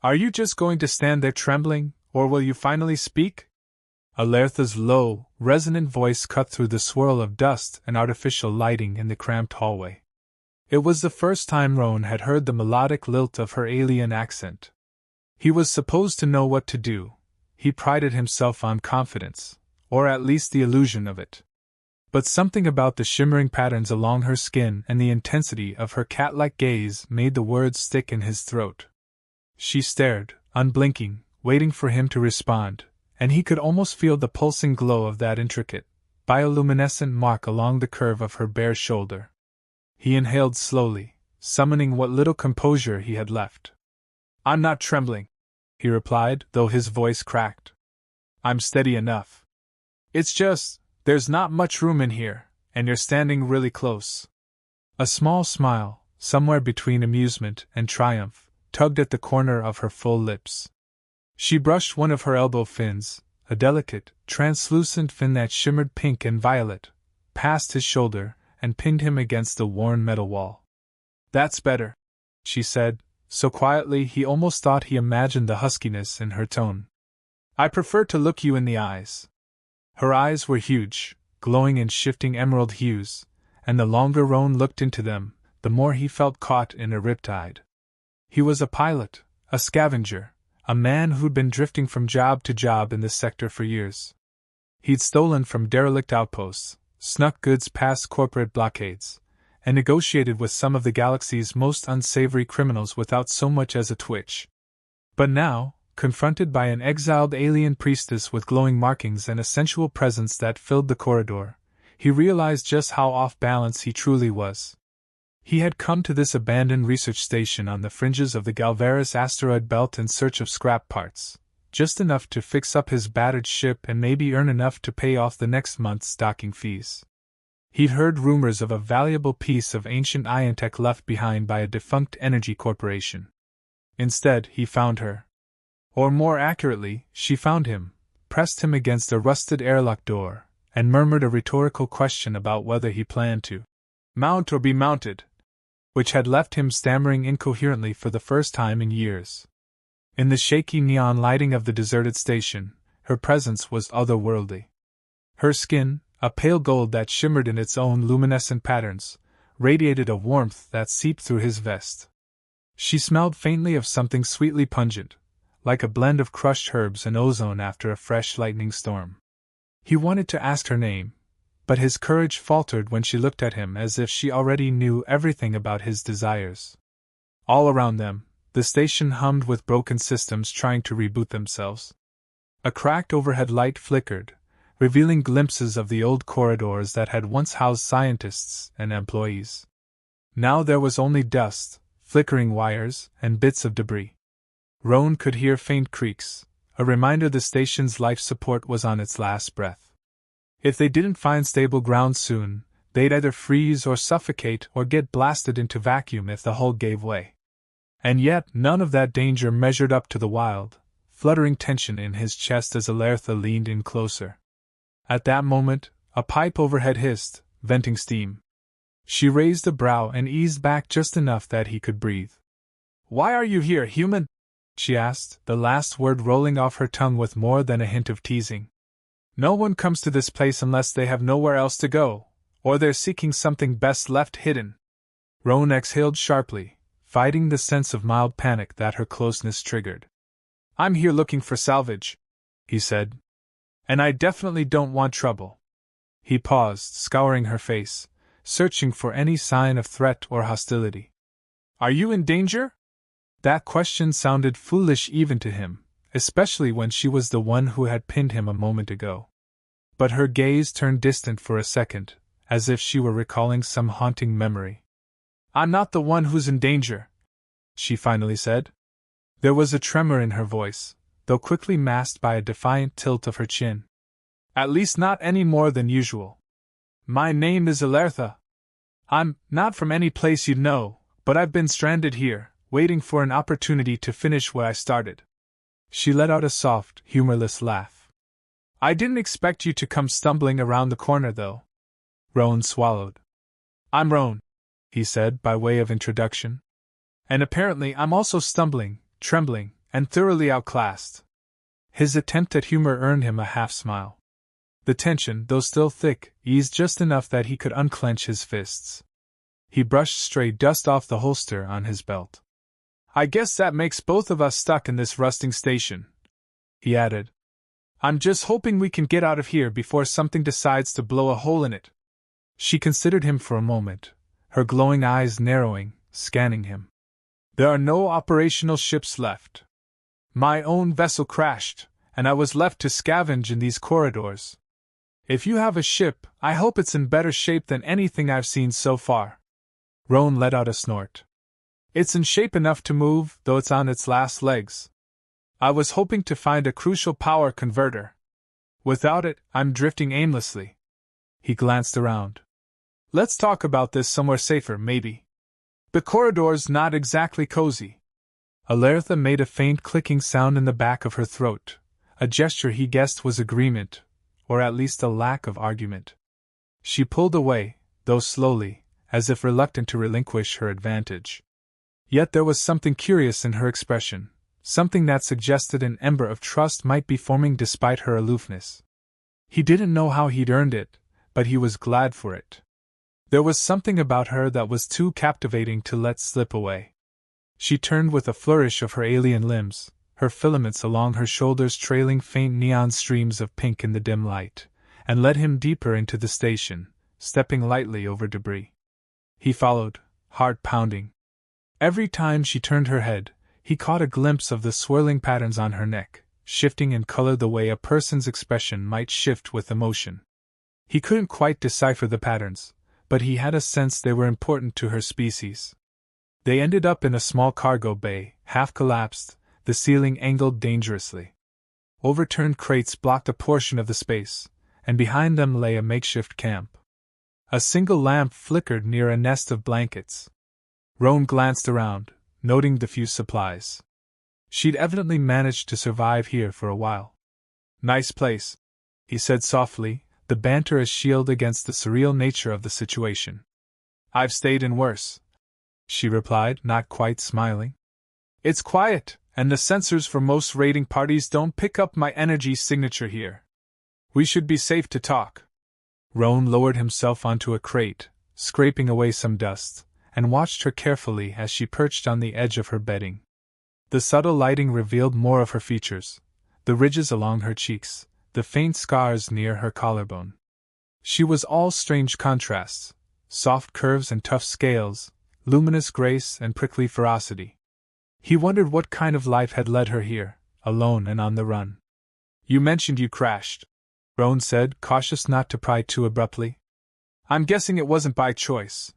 Are you just going to stand there trembling, or will you finally speak? Alertha's low, resonant voice cut through the swirl of dust and artificial lighting in the cramped hallway. It was the first time Roan had heard the melodic lilt of her alien accent. He was supposed to know what to do. He prided himself on confidence, or at least the illusion of it. But something about the shimmering patterns along her skin and the intensity of her cat-like gaze made the words stick in his throat. She stared, unblinking, waiting for him to respond, and he could almost feel the pulsing glow of that intricate, bioluminescent mark along the curve of her bare shoulder. He inhaled slowly, summoning what little composure he had left. "I'm not trembling," he replied, though his voice cracked. "I'm steady enough. It's just, there's not much room in here, and you're standing really close." A small smile, somewhere between amusement and triumph, tugged at the corner of her full lips. She brushed one of her elbow fins, a delicate, translucent fin that shimmered pink and violet, past his shoulder, and pinned him against the worn metal wall. "That's better," she said, so quietly he almost thought he imagined the huskiness in her tone. "I prefer to look you in the eyes." Her eyes were huge, glowing in shifting emerald hues, and the longer Roan looked into them, the more he felt caught in a riptide. He was a pilot, a scavenger, a man who'd been drifting from job to job in this sector for years. He'd stolen from derelict outposts, snuck goods past corporate blockades, and negotiated with some of the galaxy's most unsavory criminals without so much as a twitch. But now, confronted by an exiled alien priestess with glowing markings and a sensual presence that filled the corridor, he realized just how off balance he truly was. He had come to this abandoned research station on the fringes of the Galvaris asteroid belt in search of scrap parts, just enough to fix up his battered ship and maybe earn enough to pay off the next month's docking fees. He'd heard rumors of a valuable piece of ancient Iontech left behind by a defunct energy corporation. Instead, he found her. Or more accurately, she found him, pressed him against a rusted airlock door, and murmured a rhetorical question about whether he planned to mount or be mounted, which had left him stammering incoherently for the first time in years. In the shaky neon lighting of the deserted station, her presence was otherworldly. Her skin, a pale gold that shimmered in its own luminescent patterns, radiated a warmth that seeped through his vest. She smelled faintly of something sweetly pungent, like a blend of crushed herbs and ozone after a fresh lightning storm. He wanted to ask her name, but his courage faltered when she looked at him as if she already knew everything about his desires. All around them, the station hummed with broken systems trying to reboot themselves. A cracked overhead light flickered, revealing glimpses of the old corridors that had once housed scientists and employees. Now there was only dust, flickering wires, and bits of debris. Roan could hear faint creaks, a reminder the station's life support was on its last breath. If they didn't find stable ground soon, they'd either freeze or suffocate or get blasted into vacuum if the hull gave way. And yet none of that danger measured up to the wild, fluttering tension in his chest as Alertha leaned in closer. At that moment, a pipe overhead hissed, venting steam. She raised a brow and eased back just enough that he could breathe. "Why are you here, human?" she asked, the last word rolling off her tongue with more than a hint of teasing. "No one comes to this place unless they have nowhere else to go, or they're seeking something best left hidden." Roan exhaled sharply, fighting the sense of mild panic that her closeness triggered. "I'm here looking for salvage," he said. "And I definitely don't want trouble." He paused, scouring her face, searching for any sign of threat or hostility. "Are you in danger?" That question sounded foolish even to him, especially when she was the one who had pinned him a moment ago. But her gaze turned distant for a second, as if she were recalling some haunting memory. "I'm not the one who's in danger," she finally said. There was a tremor in her voice, though quickly masked by a defiant tilt of her chin. "At least not any more than usual. My name is Alertha. I'm not from any place you'd know, but I've been stranded here, waiting for an opportunity to finish where I started." She let out a soft, humorless laugh. "I didn't expect you to come stumbling around the corner, though." Roan swallowed. "I'm Roan," he said by way of introduction. "And apparently I'm also stumbling, trembling, and thoroughly outclassed. His attempt at humor earned him a half-smile. The tension, though still thick, eased just enough that he could unclench his fists. He brushed stray dust off the holster on his belt. "I guess that makes both of us stuck in this rusting station," he added. "I'm just hoping we can get out of here before something decides to blow a hole in it." She considered him for a moment, her glowing eyes narrowing, scanning him. "There are no operational ships left. My own vessel crashed, and I was left to scavenge in these corridors. If you have a ship, I hope it's in better shape than anything I've seen so far." Roan let out a snort. "It's in shape enough to move, though it's on its last legs. I was hoping to find a crucial power converter. Without it, I'm drifting aimlessly." He glanced around. "Let's talk about this somewhere safer, maybe. The corridor's not exactly cozy." Alertha made a faint clicking sound in the back of her throat, a gesture he guessed was agreement, or at least a lack of argument. She pulled away, though slowly, as if reluctant to relinquish her advantage. Yet there was something curious in her expression, something that suggested an ember of trust might be forming despite her aloofness. He didn't know how he'd earned it, but he was glad for it. There was something about her that was too captivating to let slip away. She turned with a flourish of her alien limbs, her filaments along her shoulders trailing faint neon streams of pink in the dim light, and led him deeper into the station, stepping lightly over debris. He followed, heart pounding. Every time she turned her head, he caught a glimpse of the swirling patterns on her neck, shifting in color the way a person's expression might shift with emotion. He couldn't quite decipher the patterns, but he had a sense they were important to her species. They ended up in a small cargo bay, half collapsed, the ceiling angled dangerously. Overturned crates blocked a portion of the space, and behind them lay a makeshift camp. A single lamp flickered near a nest of blankets. Roan glanced around, noting the few supplies. She'd evidently managed to survive here for a while. "Nice place," he said softly, the banter a shield against the surreal nature of the situation. "I've stayed in worse," she replied, not quite smiling. "It's quiet, and the sensors for most raiding parties don't pick up my energy signature here. We should be safe to talk." Roan lowered himself onto a crate, scraping away some dust, and watched her carefully as she perched on the edge of her bedding. The subtle lighting revealed more of her features, the ridges along her cheeks, the faint scars near her collarbone. She was all strange contrasts, soft curves and tough scales, luminous grace and prickly ferocity. He wondered what kind of life had led her here, alone and on the run. "You mentioned you crashed," Roan said, cautious not to pry too abruptly. "I'm guessing it wasn't by choice."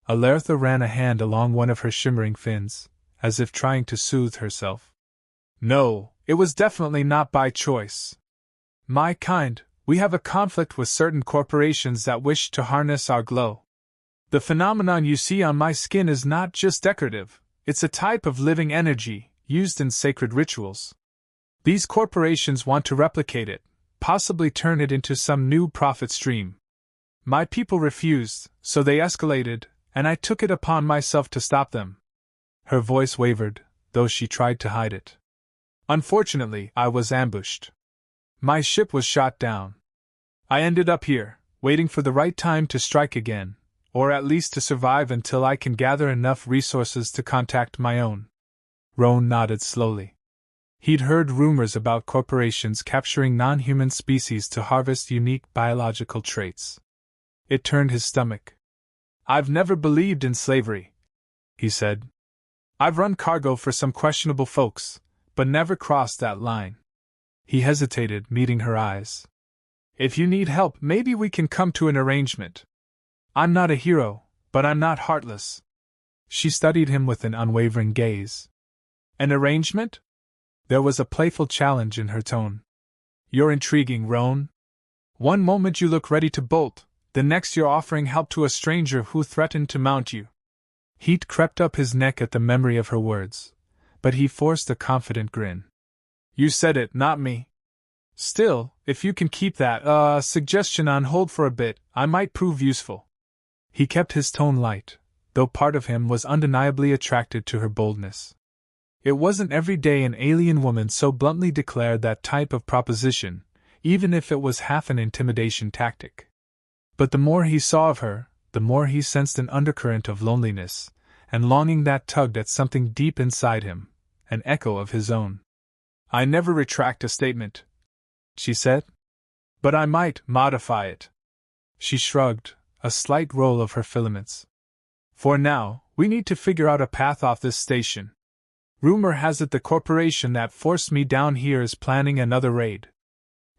Alertha ran a hand along one of her shimmering fins, as if trying to soothe herself. "No, it was definitely not by choice. My kind, we have a conflict with certain corporations that wish to harness our glow. The phenomenon you see on my skin is not just decorative, it's a type of living energy, used in sacred rituals. These corporations want to replicate it, possibly turn it into some new profit stream. My people refused, so they escalated, and I took it upon myself to stop them." Her voice wavered, though she tried to hide it. "Unfortunately, I was ambushed. My ship was shot down. I ended up here, waiting for the right time to strike again, or at least to survive until I can gather enough resources to contact my own." Roan nodded slowly. He'd heard rumors about corporations capturing non-human species to harvest unique biological traits. It turned his stomach. "I've never believed in slavery," he said. "I've run cargo for some questionable folks, but never crossed that line." He hesitated, meeting her eyes. "If you need help, maybe we can come to an arrangement. I'm not a hero, but I'm not heartless." She studied him with an unwavering gaze. "An arrangement?" There was a playful challenge in her tone. "You're intriguing, Roan. One moment you look ready to bolt, the next you're offering help to a stranger who threatened to mount you." Heat crept up his neck at the memory of her words, but he forced a confident grin. "You said it, not me. Still, if you can keep that, suggestion on hold for a bit, I might prove useful." He kept his tone light, though part of him was undeniably attracted to her boldness. It wasn't every day an alien woman so bluntly declared that type of proposition, even if it was half an intimidation tactic. But the more he saw of her, the more he sensed an undercurrent of loneliness and longing that tugged at something deep inside him, an echo of his own. "I never retract a statement," she said. "But I might modify it." She shrugged, a slight roll of her filaments. "For now, we need to figure out a path off this station. Rumor has it the corporation that forced me down here is planning another raid.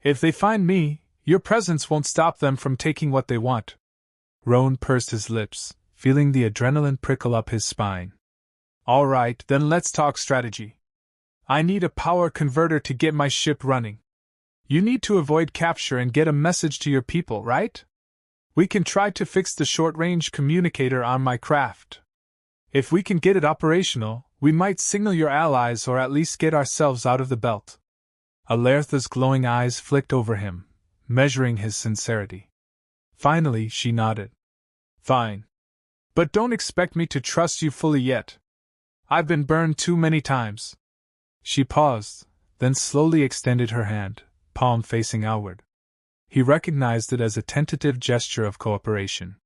If they find me, your presence won't stop them from taking what they want." Roan pursed his lips, feeling the adrenaline prickle up his spine. "All right, then let's talk strategy. I need a power converter to get my ship running. You need to avoid capture and get a message to your people, right? We can try to fix the short-range communicator on my craft. If we can get it operational, we might signal your allies or at least get ourselves out of the belt." Alertha's glowing eyes flicked over him, measuring his sincerity. Finally, she nodded. "Fine. But don't expect me to trust you fully yet. I've been burned too many times." She paused, then slowly extended her hand, palm facing outward. He recognized it as a tentative gesture of cooperation.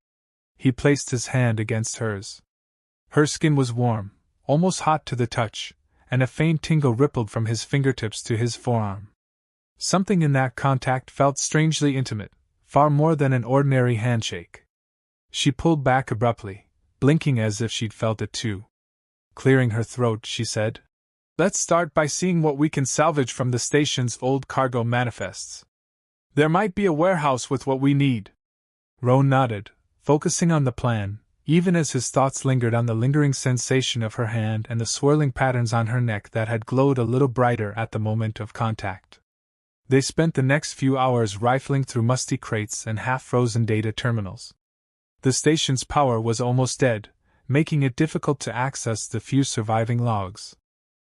He placed his hand against hers. Her skin was warm, almost hot to the touch, and a faint tingle rippled from his fingertips to his forearm. Something in that contact felt strangely intimate, far more than an ordinary handshake. She pulled back abruptly, blinking as if she'd felt it too. Clearing her throat, she said, "Let's start by seeing what we can salvage from the station's old cargo manifests. There might be a warehouse with what we need." Roan nodded, focusing on the plan, even as his thoughts lingered on the lingering sensation of her hand and the swirling patterns on her neck that had glowed a little brighter at the moment of contact. They spent the next few hours rifling through musty crates and half-frozen data terminals. The station's power was almost dead, making it difficult to access the few surviving logs.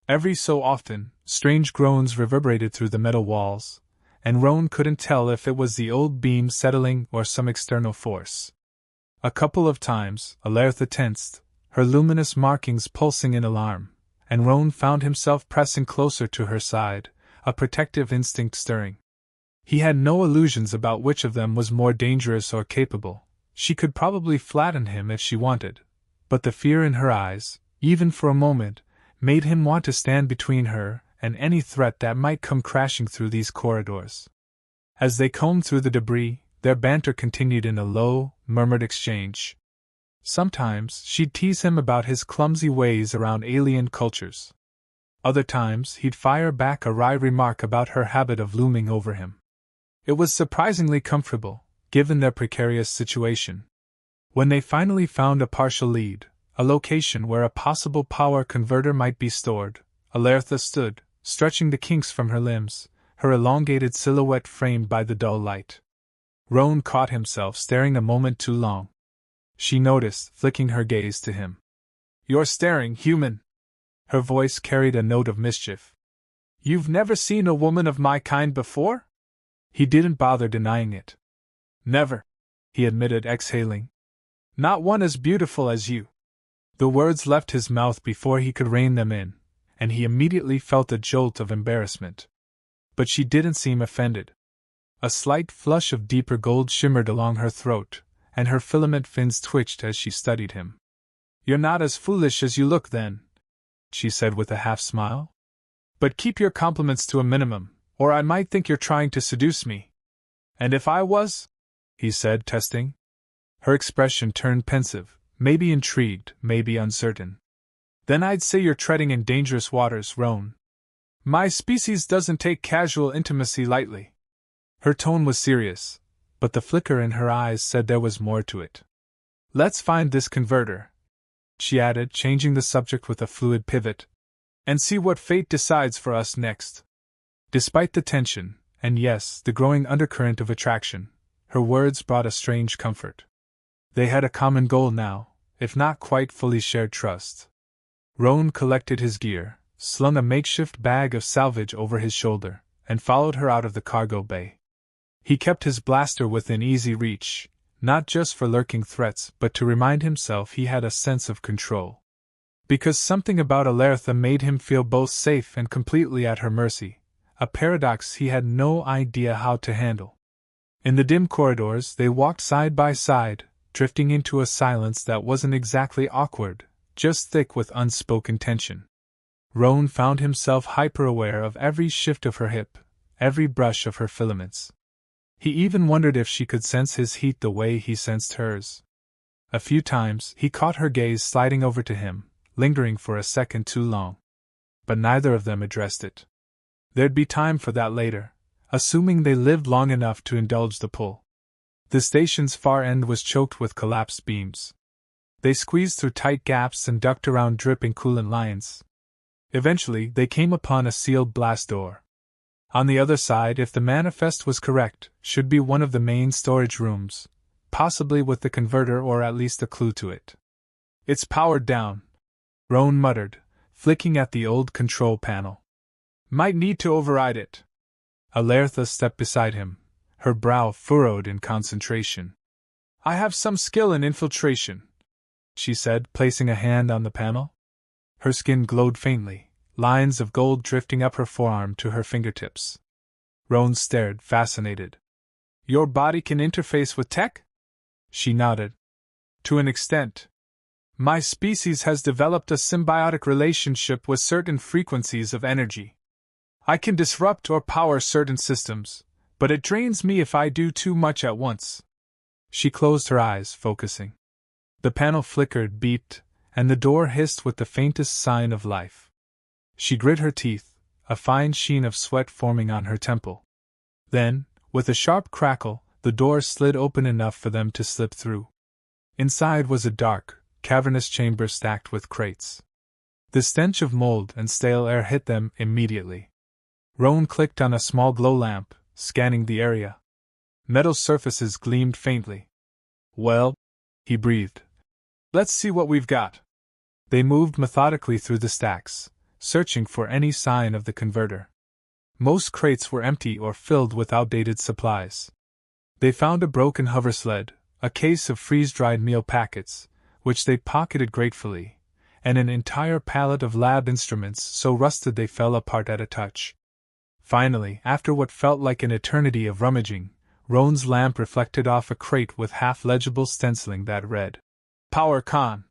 Every so often, strange groans reverberated through the metal walls, and Roan couldn't tell if it was the old beam settling or some external force. A couple of times, Alertha tensed, her luminous markings pulsing in alarm, and Roan found himself pressing closer to her side, a protective instinct stirring. He had no illusions about which of them was more dangerous or capable. She could probably flatten him if she wanted, but the fear in her eyes, even for a moment, made him want to stand between her and any threat that might come crashing through these corridors. As they combed through the debris, their banter continued in a low, murmured exchange. Sometimes she'd tease him about his clumsy ways around alien cultures. Other times he'd fire back a wry remark about her habit of looming over him. It was surprisingly comfortable, given their precarious situation. When they finally found a partial lead, a location where a possible power converter might be stored, Alertha stood, stretching the kinks from her limbs, her elongated silhouette framed by the dull light. Roan caught himself staring a moment too long. She noticed, flicking her gaze to him. "You're staring, human." Her voice carried a note of mischief. "You've never seen a woman of my kind before?" He didn't bother denying it. "Never," he admitted, exhaling. "Not one as beautiful as you." The words left his mouth before he could rein them in, and he immediately felt a jolt of embarrassment. But she didn't seem offended. A slight flush of deeper gold shimmered along her throat, and her filament fins twitched as she studied him. "You're not as foolish as you look, then," she said with a half-smile. "But keep your compliments to a minimum, or I might think you're trying to seduce me." "And if I was?" he said, testing. Her expression turned pensive, maybe intrigued, maybe uncertain. "Then I'd say you're treading in dangerous waters, Roan. My species doesn't take casual intimacy lightly." Her tone was serious, but the flicker in her eyes said there was more to it. "Let's find this converter," she added, changing the subject with a fluid pivot, "and see what fate decides for us next." Despite the tension, and yes, the growing undercurrent of attraction, her words brought a strange comfort. They had a common goal now, if not quite fully shared trust. Roan collected his gear, slung a makeshift bag of salvage over his shoulder, and followed her out of the cargo bay. He kept his blaster within easy reach, not just for lurking threats but to remind himself he had a sense of control. Because something about Alertha made him feel both safe and completely at her mercy, a paradox he had no idea how to handle. In the dim corridors, they walked side by side, drifting into a silence that wasn't exactly awkward, just thick with unspoken tension. Roan found himself hyper-aware of every shift of her hip, every brush of her filaments. He even wondered if she could sense his heat the way he sensed hers. A few times he caught her gaze sliding over to him, lingering for a second too long. But neither of them addressed it. There'd be time for that later, assuming they lived long enough to indulge the pull. The station's far end was choked with collapsed beams. They squeezed through tight gaps and ducked around dripping coolant lines. Eventually, they came upon a sealed blast door. On the other side, if the manifest was correct, should be one of the main storage rooms, possibly with the converter or at least a clue to it. "It's powered down," Roan muttered, flicking at the old control panel. "Might need to override it." Alertha stepped beside him, her brow furrowed in concentration. "I have some skill in infiltration," she said, placing a hand on the panel. Her skin glowed faintly, lines of gold drifting up her forearm to her fingertips. Roan stared, fascinated. "Your body can interface with tech?" She nodded. "To an extent. My species has developed a symbiotic relationship with certain frequencies of energy. I can disrupt or power certain systems, but it drains me if I do too much at once." She closed her eyes, focusing. The panel flickered, beeped, and the door hissed with the faintest sign of life. She grit her teeth, a fine sheen of sweat forming on her temple. Then, with a sharp crackle, the door slid open enough for them to slip through. Inside was a dark, cavernous chamber stacked with crates. The stench of mold and stale air hit them immediately. Roan clicked on a small glow lamp, scanning the area. Metal surfaces gleamed faintly. "Well," he breathed. "Let's see what we've got." They moved methodically through the stacks, searching for any sign of the converter. Most crates were empty or filled with outdated supplies. They found a broken hoversled, a case of freeze-dried meal packets, which they pocketed gratefully, and an entire pallet of lab instruments so rusted they fell apart at a touch. Finally, after what felt like an eternity of rummaging, Roan's lamp reflected off a crate with half-legible stenciling that read, "Power Con."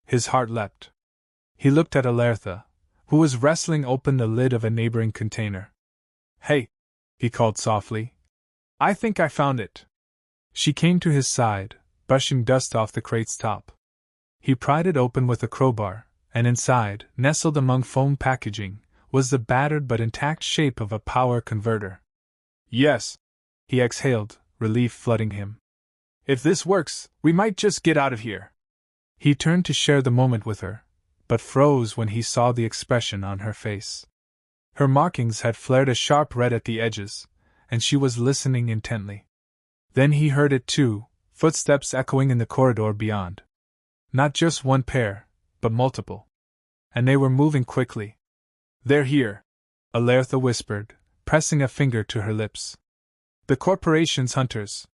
His heart leapt. He looked at Alertha, who was wrestling open the lid of a neighboring container. "Hey," he called softly. "I think I found it." She came to his side, brushing dust off the crate's top. He pried it open with a crowbar, and inside, nestled among foam packaging, was the battered but intact shape of a power converter. "Yes," he exhaled, relief flooding him. "If this works, we might just get out of here." He turned to share the moment with her, but froze when he saw the expression on her face. Her markings had flared a sharp red at the edges, and she was listening intently. Then he heard it too, footsteps echoing in the corridor beyond. Not just one pair, but multiple. And they were moving quickly. "They're here," Alertha whispered, pressing a finger to her lips. "The corporation's hunters."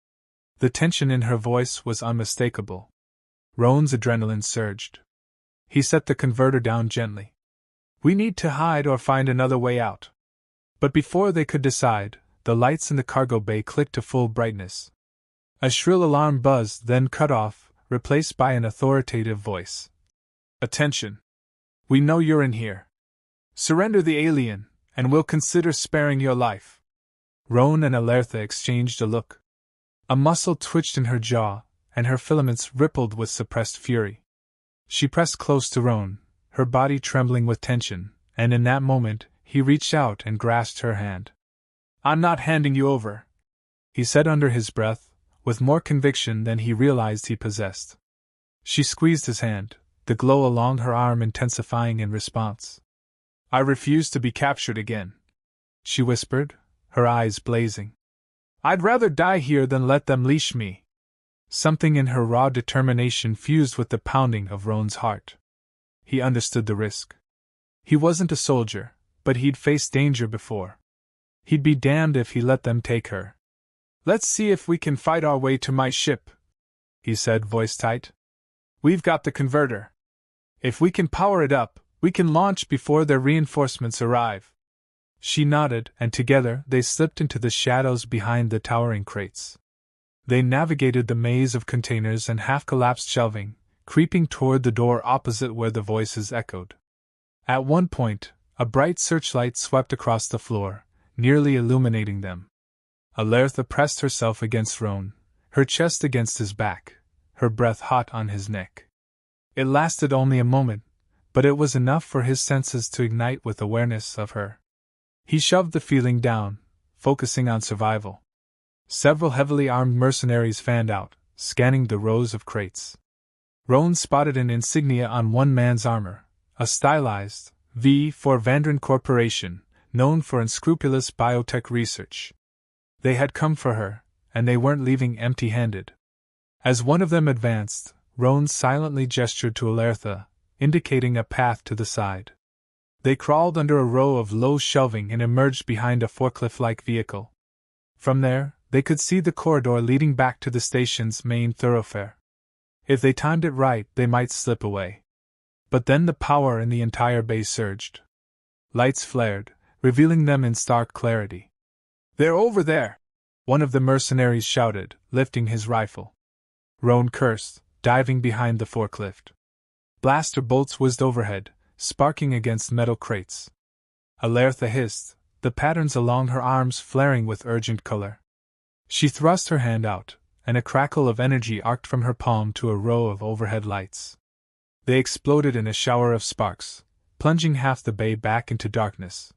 The tension in her voice was unmistakable. Roan's adrenaline surged. He set the converter down gently. "We need to hide or find another way out." But before they could decide, the lights in the cargo bay clicked to full brightness. A shrill alarm buzzed, then cut off, replaced by an authoritative voice. "Attention! We know you're in here. Surrender the alien, and we'll consider sparing your life." Roan and Alertha exchanged a look. A muscle twitched in her jaw, and her filaments rippled with suppressed fury. She pressed close to Roan, her body trembling with tension, and in that moment, he reached out and grasped her hand. "I'm not handing you over," he said under his breath, with more conviction than he realized he possessed. She squeezed his hand, the glow along her arm intensifying in response. "I refuse to be captured again," she whispered, her eyes blazing. "I'd rather die here than let them leash me." Something in her raw determination fused with the pounding of Roan's heart. He understood the risk. He wasn't a soldier, but he'd faced danger before. He'd be damned if he let them take her. "Let's see if we can fight our way to my ship," he said, voice tight. "We've got the converter." If we can power it up, we can launch before their reinforcements arrive. She nodded, and together they slipped into the shadows behind the towering crates. They navigated the maze of containers and half-collapsed shelving, creeping toward the door opposite where the voices echoed. At one point, a bright searchlight swept across the floor, nearly illuminating them. Alertha pressed herself against Roan, her chest against his back, her breath hot on his neck. It lasted only a moment, but it was enough for his senses to ignite with awareness of her. He shoved the feeling down, focusing on survival. Several heavily armed mercenaries fanned out, scanning the rows of crates. Roan spotted an insignia on one man's armor, a stylized V for Vandran Corporation, known for unscrupulous biotech research. They had come for her, and they weren't leaving empty-handed. As one of them advanced, Roan silently gestured to Alertha, indicating a path to the side. They crawled under a row of low shelving and emerged behind a forklift-like vehicle. From there, they could see the corridor leading back to the station's main thoroughfare. If they timed it right, they might slip away. But then the power in the entire base surged. Lights flared, revealing them in stark clarity. "They're over there!" one of the mercenaries shouted, lifting his rifle. Roan cursed, diving behind the forklift. Blaster bolts whizzed overhead, sparking against metal crates. Alertha hissed, the patterns along her arms flaring with urgent color. She thrust her hand out, and a crackle of energy arced from her palm to a row of overhead lights. They exploded in a shower of sparks, plunging half the bay back into darkness.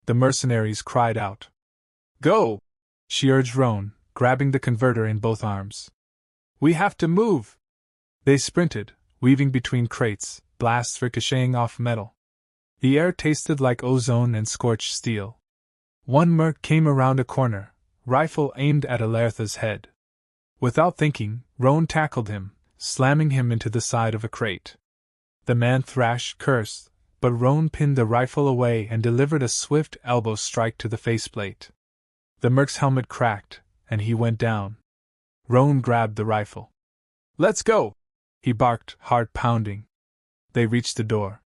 The mercenaries cried out. "Go!" she urged Roan, grabbing the converter in both arms. "We have to move!" They sprinted, weaving between crates, blasts ricocheting off metal. The air tasted like ozone and scorched steel. One merc came around a corner, rifle aimed at Alertha's head. Without thinking, Roan tackled him, slamming him into the side of a crate. The man thrashed, cursed, but Roan pinned the rifle away and delivered a swift elbow strike to the faceplate. The merc's helmet cracked, and he went down. Roan grabbed the rifle. "Let's go!" he barked, heart pounding. They reached the door.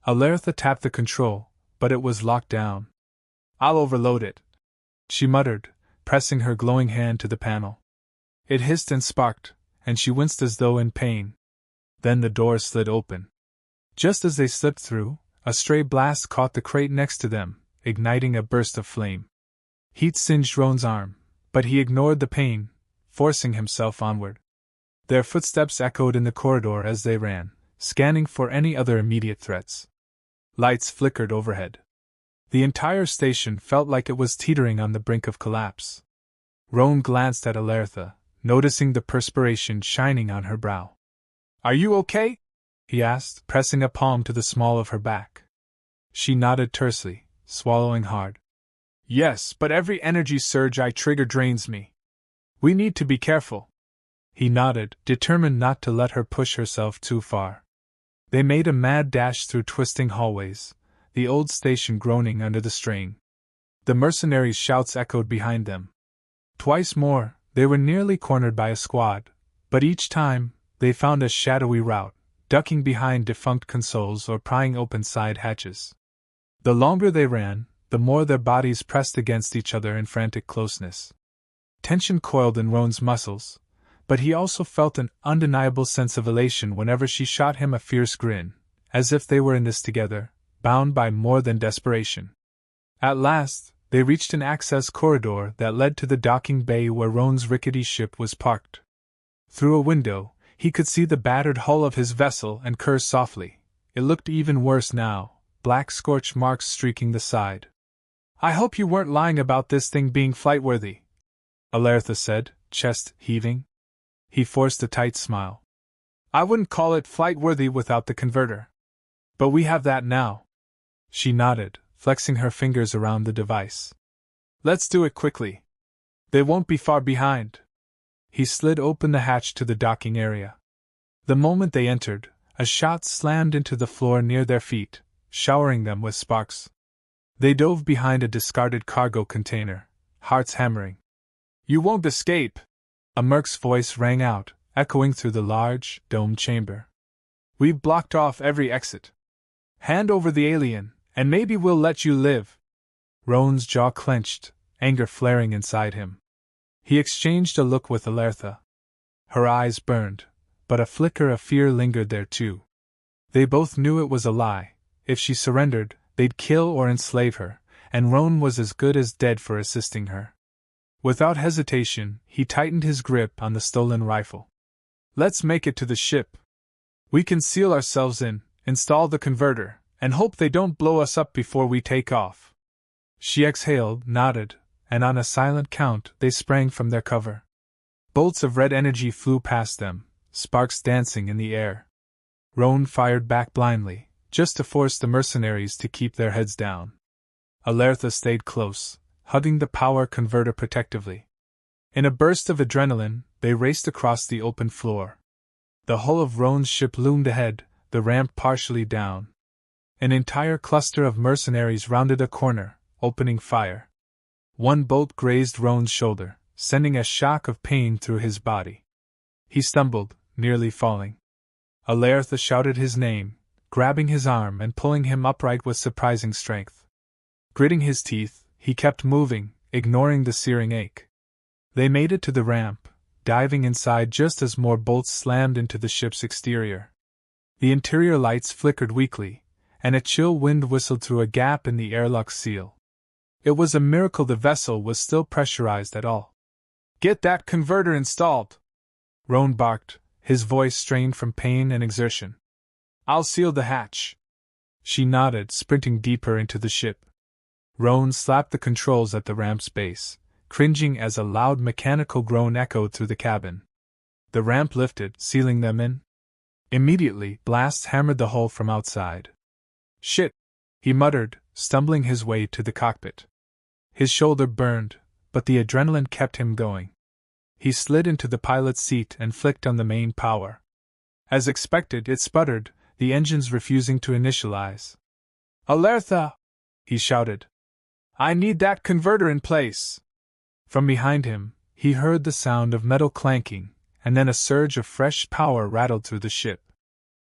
Alertha tapped the control, but it was locked down. "I'll overload it," she muttered, pressing her glowing hand to the panel. It hissed and sparked, and she winced as though in pain. Then the door slid open. Just as they slipped through, a stray blast caught the crate next to them, igniting a burst of flame. Heat singed Roan's arm, but he ignored the pain, forcing himself onward. Their footsteps echoed in the corridor as they ran, scanning for any other immediate threats. Lights flickered overhead. The entire station felt like it was teetering on the brink of collapse. Roan glanced at Alertha, noticing the perspiration shining on her brow. "Are you okay?" he asked, pressing a palm to the small of her back. She nodded tersely, swallowing hard. "Yes, but every energy surge I trigger drains me. We need to be careful." He nodded, determined not to let her push herself too far. They made a mad dash through twisting hallways, the old station groaning under the strain. The mercenaries' shouts echoed behind them. Twice more, they were nearly cornered by a squad, but each time, they found a shadowy route, ducking behind defunct consoles or prying open side hatches. The longer they ran, the more their bodies pressed against each other in frantic closeness. Tension coiled in Roan's muscles, but he also felt an undeniable sense of elation whenever she shot him a fierce grin, as if they were in this together, bound by more than desperation. At last, they reached an access corridor that led to the docking bay where Roan's rickety ship was parked. Through a window, he could see the battered hull of his vessel and curse softly. It looked even worse now, black scorch marks streaking the side. "I hope you weren't lying about this thing being flightworthy," Alertha said, chest heaving. He forced a tight smile. "I wouldn't call it flightworthy without the converter. But we have that now." She nodded, flexing her fingers around the device. "Let's do it quickly. They won't be far behind." He slid open the hatch to the docking area. The moment they entered, a shot slammed into the floor near their feet, showering them with sparks. They dove behind a discarded cargo container, hearts hammering. "You won't escape!" A merc's voice rang out, echoing through the large, domed chamber. We've blocked off every exit. Hand over the alien, and maybe we'll let you live. Roan's jaw clenched, anger flaring inside him. He exchanged a look with Alertha. Her eyes burned, but a flicker of fear lingered there too. They both knew it was a lie. If she surrendered, they'd kill or enslave her, and Roan was as good as dead for assisting her. Without hesitation, he tightened his grip on the stolen rifle. Let's make it to the ship. We can seal ourselves in, install the converter, and hope they don't blow us up before we take off. She exhaled, nodded, and on a silent count they sprang from their cover. Bolts of red energy flew past them, sparks dancing in the air. Roan fired back blindly, just to force the mercenaries to keep their heads down. Alertha stayed close, hugging the power converter protectively. In a burst of adrenaline, they raced across the open floor. The hull of Roan's ship loomed ahead, the ramp partially down. An entire cluster of mercenaries rounded a corner, opening fire. One bolt grazed Roan's shoulder, sending a shock of pain through his body. He stumbled, nearly falling. Alertha shouted his name, grabbing his arm and pulling him upright with surprising strength. Gritting his teeth, he kept moving, ignoring the searing ache. They made it to the ramp, diving inside just as more bolts slammed into the ship's exterior. The interior lights flickered weakly, and a chill wind whistled through a gap in the airlock seal. It was a miracle the vessel was still pressurized at all. Get that converter installed! Roan barked, his voice strained from pain and exertion. I'll seal the hatch. She nodded, sprinting deeper into the ship. Roan slapped the controls at the ramp's base, cringing as a loud mechanical groan echoed through the cabin. The ramp lifted, sealing them in. Immediately, blasts hammered the hull from outside. Shit! He muttered, stumbling his way to the cockpit. His shoulder burned, but the adrenaline kept him going. He slid into the pilot's seat and flicked on the main power. As expected, it sputtered, the engines refusing to initialize. Alertha! He shouted. I need that converter in place! From behind him, he heard the sound of metal clanking, and then a surge of fresh power rattled through the ship.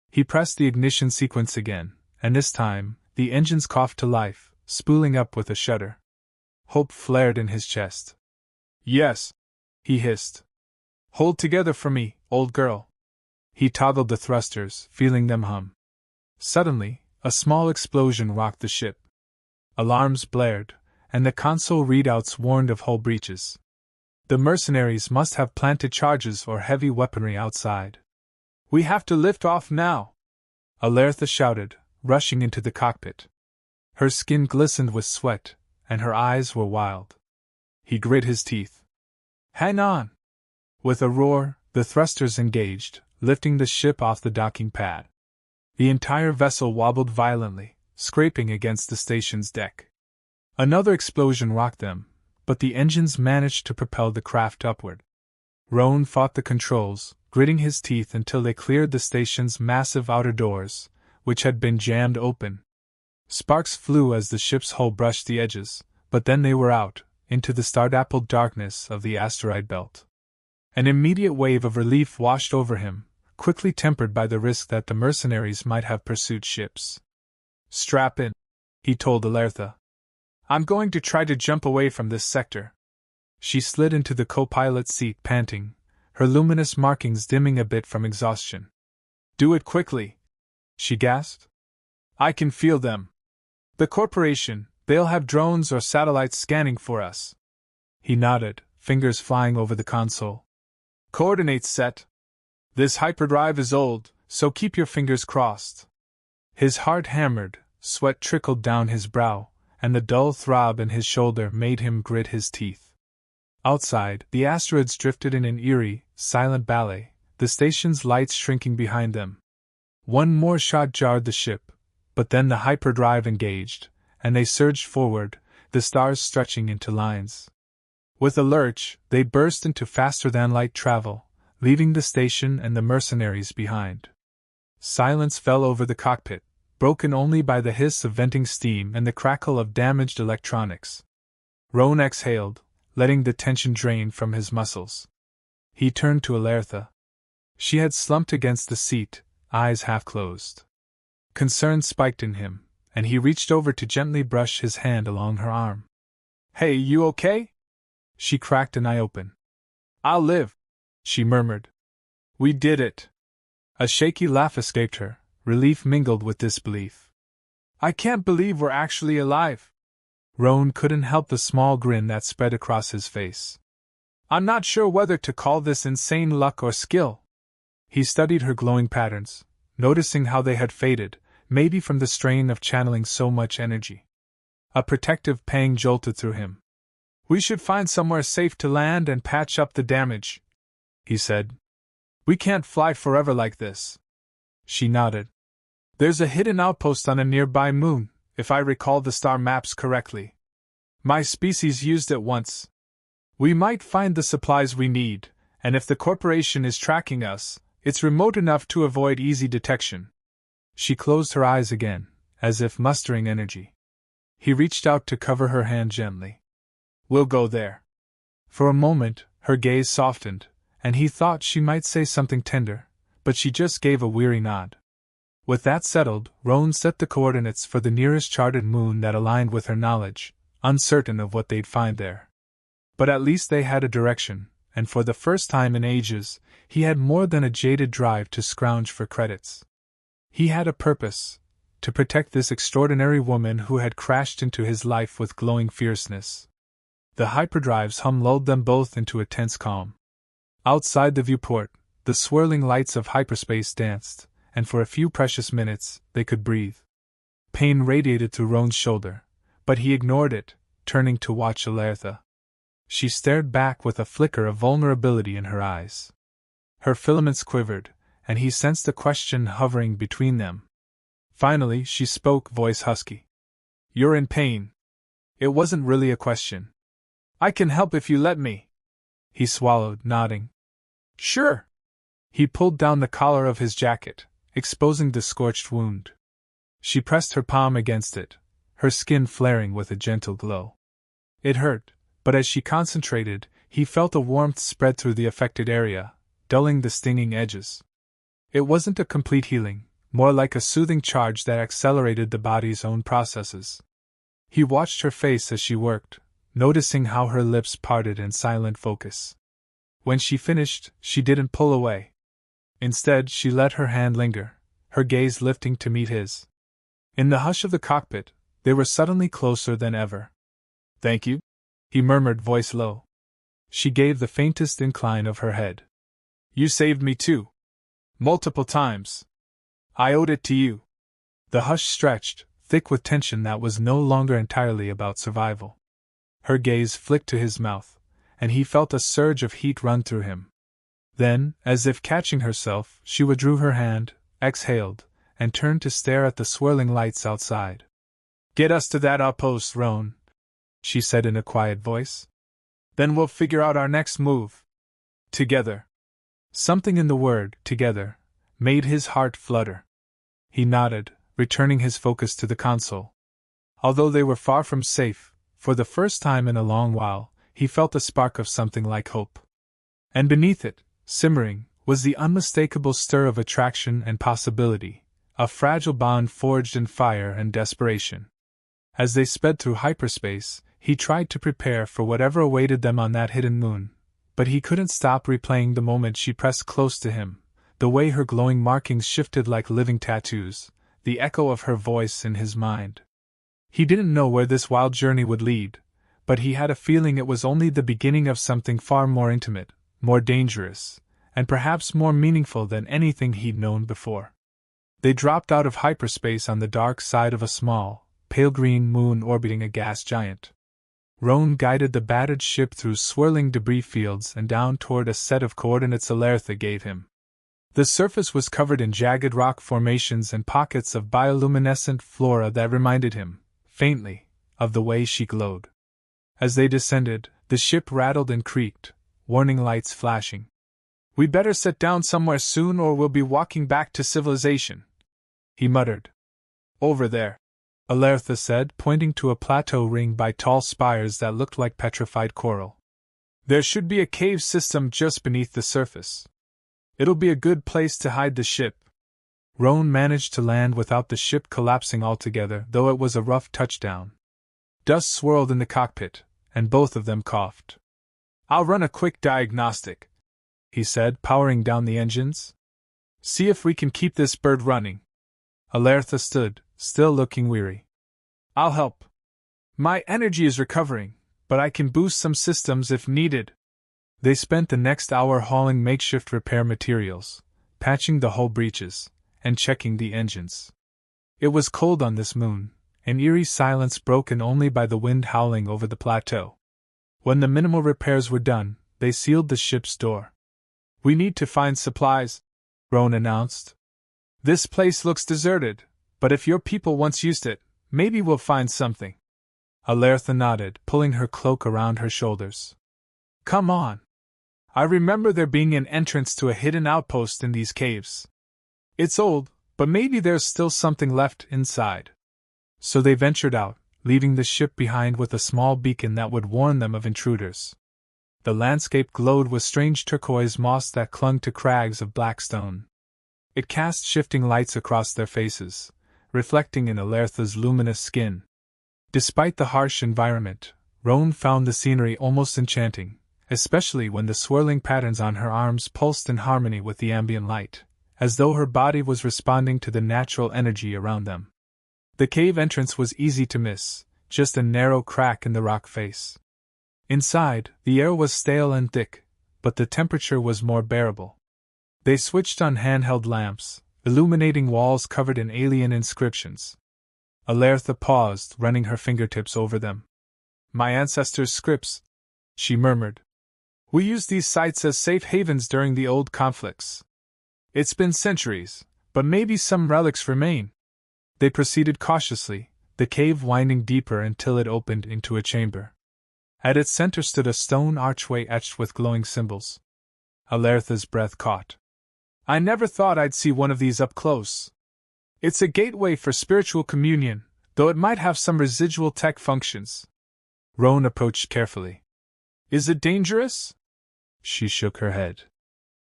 He pressed the ignition sequence again, and this time, the engines coughed to life, spooling up with a shudder. Hope flared in his chest. Yes, he hissed. Hold together for me, old girl. He toggled the thrusters, feeling them hum. Suddenly, a small explosion rocked the ship. Alarms blared, and the console readouts warned of hull breaches. The mercenaries must have planted charges or heavy weaponry outside. We have to lift off now! Alertha shouted, rushing into the cockpit. Her skin glistened with sweat, and her eyes were wild. He grit his teeth. Hang on! With a roar, the thrusters engaged, lifting the ship off the docking pad. The entire vessel wobbled violently, scraping against the station's deck. Another explosion rocked them, but the engines managed to propel the craft upward. Roan fought the controls, gritting his teeth until they cleared the station's massive outer doors, which had been jammed open. Sparks flew as the ship's hull brushed the edges, but then they were out, into the star-dappled darkness of the asteroid belt. An immediate wave of relief washed over him, quickly tempered by the risk that the mercenaries might have pursued ships. Strap in, he told Alertha. I'm going to try to jump away from this sector. She slid into the co-pilot seat, panting, her luminous markings dimming a bit from exhaustion. Do it quickly, she gasped. I can feel them. The corporation, they'll have drones or satellites scanning for us. He nodded, fingers flying over the console. Coordinates set. This hyperdrive is old, so keep your fingers crossed. His heart hammered, sweat trickled down his brow, and the dull throb in his shoulder made him grit his teeth. Outside, the asteroids drifted in an eerie, silent ballet, the station's lights shrinking behind them. One more shot jarred the ship, but then the hyperdrive engaged, and they surged forward, the stars stretching into lines. With a lurch, they burst into faster-than-light travel, leaving the station and the mercenaries behind. Silence fell over the cockpit, broken only by the hiss of venting steam and the crackle of damaged electronics. Roan exhaled, letting the tension drain from his muscles. He turned to Alertha. She had slumped against the seat, eyes half closed. Concern spiked in him, and he reached over to gently brush his hand along her arm. "Hey, you okay?" She cracked an eye open. "I'll live," she murmured. "We did it." A shaky laugh escaped her, relief mingled with disbelief. "I can't believe we're actually alive." Roan couldn't help the small grin that spread across his face. "I'm not sure whether to call this insane luck or skill." He studied her glowing patterns, noticing how they had faded, maybe from the strain of channeling so much energy. A protective pang jolted through him. "We should find somewhere safe to land and patch up the damage," he said. "We can't fly forever like this." She nodded. "There's a hidden outpost on a nearby moon, if I recall the star maps correctly. My species used it once. We might find the supplies we need, and if the corporation is tracking us, it's remote enough to avoid easy detection." She closed her eyes again, as if mustering energy. He reached out to cover her hand gently. "We'll go there." For a moment, her gaze softened, and he thought she might say something tender, but she just gave a weary nod. With that settled, Roan set the coordinates for the nearest charted moon that aligned with her knowledge, uncertain of what they'd find there. But at least they had a direction, and for the first time in ages, he had more than a jaded drive to scrounge for credits. He had a purpose: to protect this extraordinary woman who had crashed into his life with glowing fierceness. The hyperdrive's hum lulled them both into a tense calm. Outside the viewport, the swirling lights of hyperspace danced, and for a few precious minutes, they could breathe. Pain radiated through Roan's shoulder, but he ignored it, turning to watch Alertha. She stared back with a flicker of vulnerability in her eyes. Her filaments quivered, and he sensed a question hovering between them. Finally, she spoke, voice husky. "You're in pain." It wasn't really a question. "I can help if you let me." He swallowed, nodding. "Sure." He pulled down the collar of his jacket, exposing the scorched wound. She pressed her palm against it, her skin flaring with a gentle glow. It hurt, but as she concentrated, he felt a warmth spread through the affected area, dulling the stinging edges. It wasn't a complete healing, more like a soothing charge that accelerated the body's own processes. He watched her face as she worked, noticing how her lips parted in silent focus. When she finished, she didn't pull away. Instead, she let her hand linger, her gaze lifting to meet his. In the hush of the cockpit, they were suddenly closer than ever. "Thank you," he murmured, voice low. She gave the faintest incline of her head. "You saved me too. Multiple times. I owed it to you." The hush stretched, thick with tension that was no longer entirely about survival. Her gaze flicked to his mouth, and he felt a surge of heat run through him. Then, as if catching herself, she withdrew her hand, exhaled, and turned to stare at the swirling lights outside. "Get us to that outpost, Roan," she said in a quiet voice. "Then we'll figure out our next move. Together." Something in the word, together, made his heart flutter. He nodded, returning his focus to the console. Although they were far from safe, for the first time in a long while, he felt a spark of something like hope. And beneath it, simmering, was the unmistakable stir of attraction and possibility, a fragile bond forged in fire and desperation. As they sped through hyperspace, he tried to prepare for whatever awaited them on that hidden moon, but he couldn't stop replaying the moment she pressed close to him, the way her glowing markings shifted like living tattoos, the echo of her voice in his mind. He didn't know where this wild journey would lead, but he had a feeling it was only the beginning of something far more intimate, more dangerous, and perhaps more meaningful than anything he'd known before. They dropped out of hyperspace on the dark side of a small, pale green moon orbiting a gas giant. Roan guided the battered ship through swirling debris fields and down toward a set of coordinates Alertha gave him. The surface was covered in jagged rock formations and pockets of bioluminescent flora that reminded him, faintly, of the way she glowed. As they descended, the ship rattled and creaked, warning lights flashing. "We better set down somewhere soon or we'll be walking back to civilization," he muttered. "Over there," Alertha said, pointing to a plateau ringed by tall spires that looked like petrified coral. "There should be a cave system just beneath the surface. It'll be a good place to hide the ship." Roan managed to land without the ship collapsing altogether, though it was a rough touchdown. Dust swirled in the cockpit, and both of them coughed. "I'll run a quick diagnostic," he said, powering down the engines. "See if we can keep this bird running." Alertha stood, still looking weary. "I'll help. My energy is recovering, but I can boost some systems if needed." They spent the next hour hauling makeshift repair materials, patching the hull breaches, and checking the engines. It was cold on this moon, an eerie silence broken only by the wind howling over the plateau. When the minimal repairs were done, they sealed the ship's door. "We need to find supplies," Roan announced. "This place looks deserted, but if your people once used it, maybe we'll find something." Alertha nodded, pulling her cloak around her shoulders. "Come on. I remember there being an entrance to a hidden outpost in these caves. It's old, but maybe there's still something left inside." So they ventured out, leaving the ship behind with a small beacon that would warn them of intruders. The landscape glowed with strange turquoise moss that clung to crags of black stone. It cast shifting lights across their faces, reflecting in Alertha's luminous skin. Despite the harsh environment, Roan found the scenery almost enchanting, especially when the swirling patterns on her arms pulsed in harmony with the ambient light, as though her body was responding to the natural energy around them. The cave entrance was easy to miss, just a narrow crack in the rock face. Inside, the air was stale and thick, but the temperature was more bearable. They switched on handheld lamps, illuminating walls covered in alien inscriptions. Alertha paused, running her fingertips over them. "My ancestors' scripts," she murmured. "We used these sites as safe havens during the old conflicts. It's been centuries, but maybe some relics remain." They proceeded cautiously, the cave winding deeper until it opened into a chamber. At its center stood a stone archway etched with glowing symbols. Alertha's breath caught. "I never thought I'd see one of these up close. It's a gateway for spiritual communion, though it might have some residual tech functions." Roan approached carefully. "Is it dangerous?" She shook her head.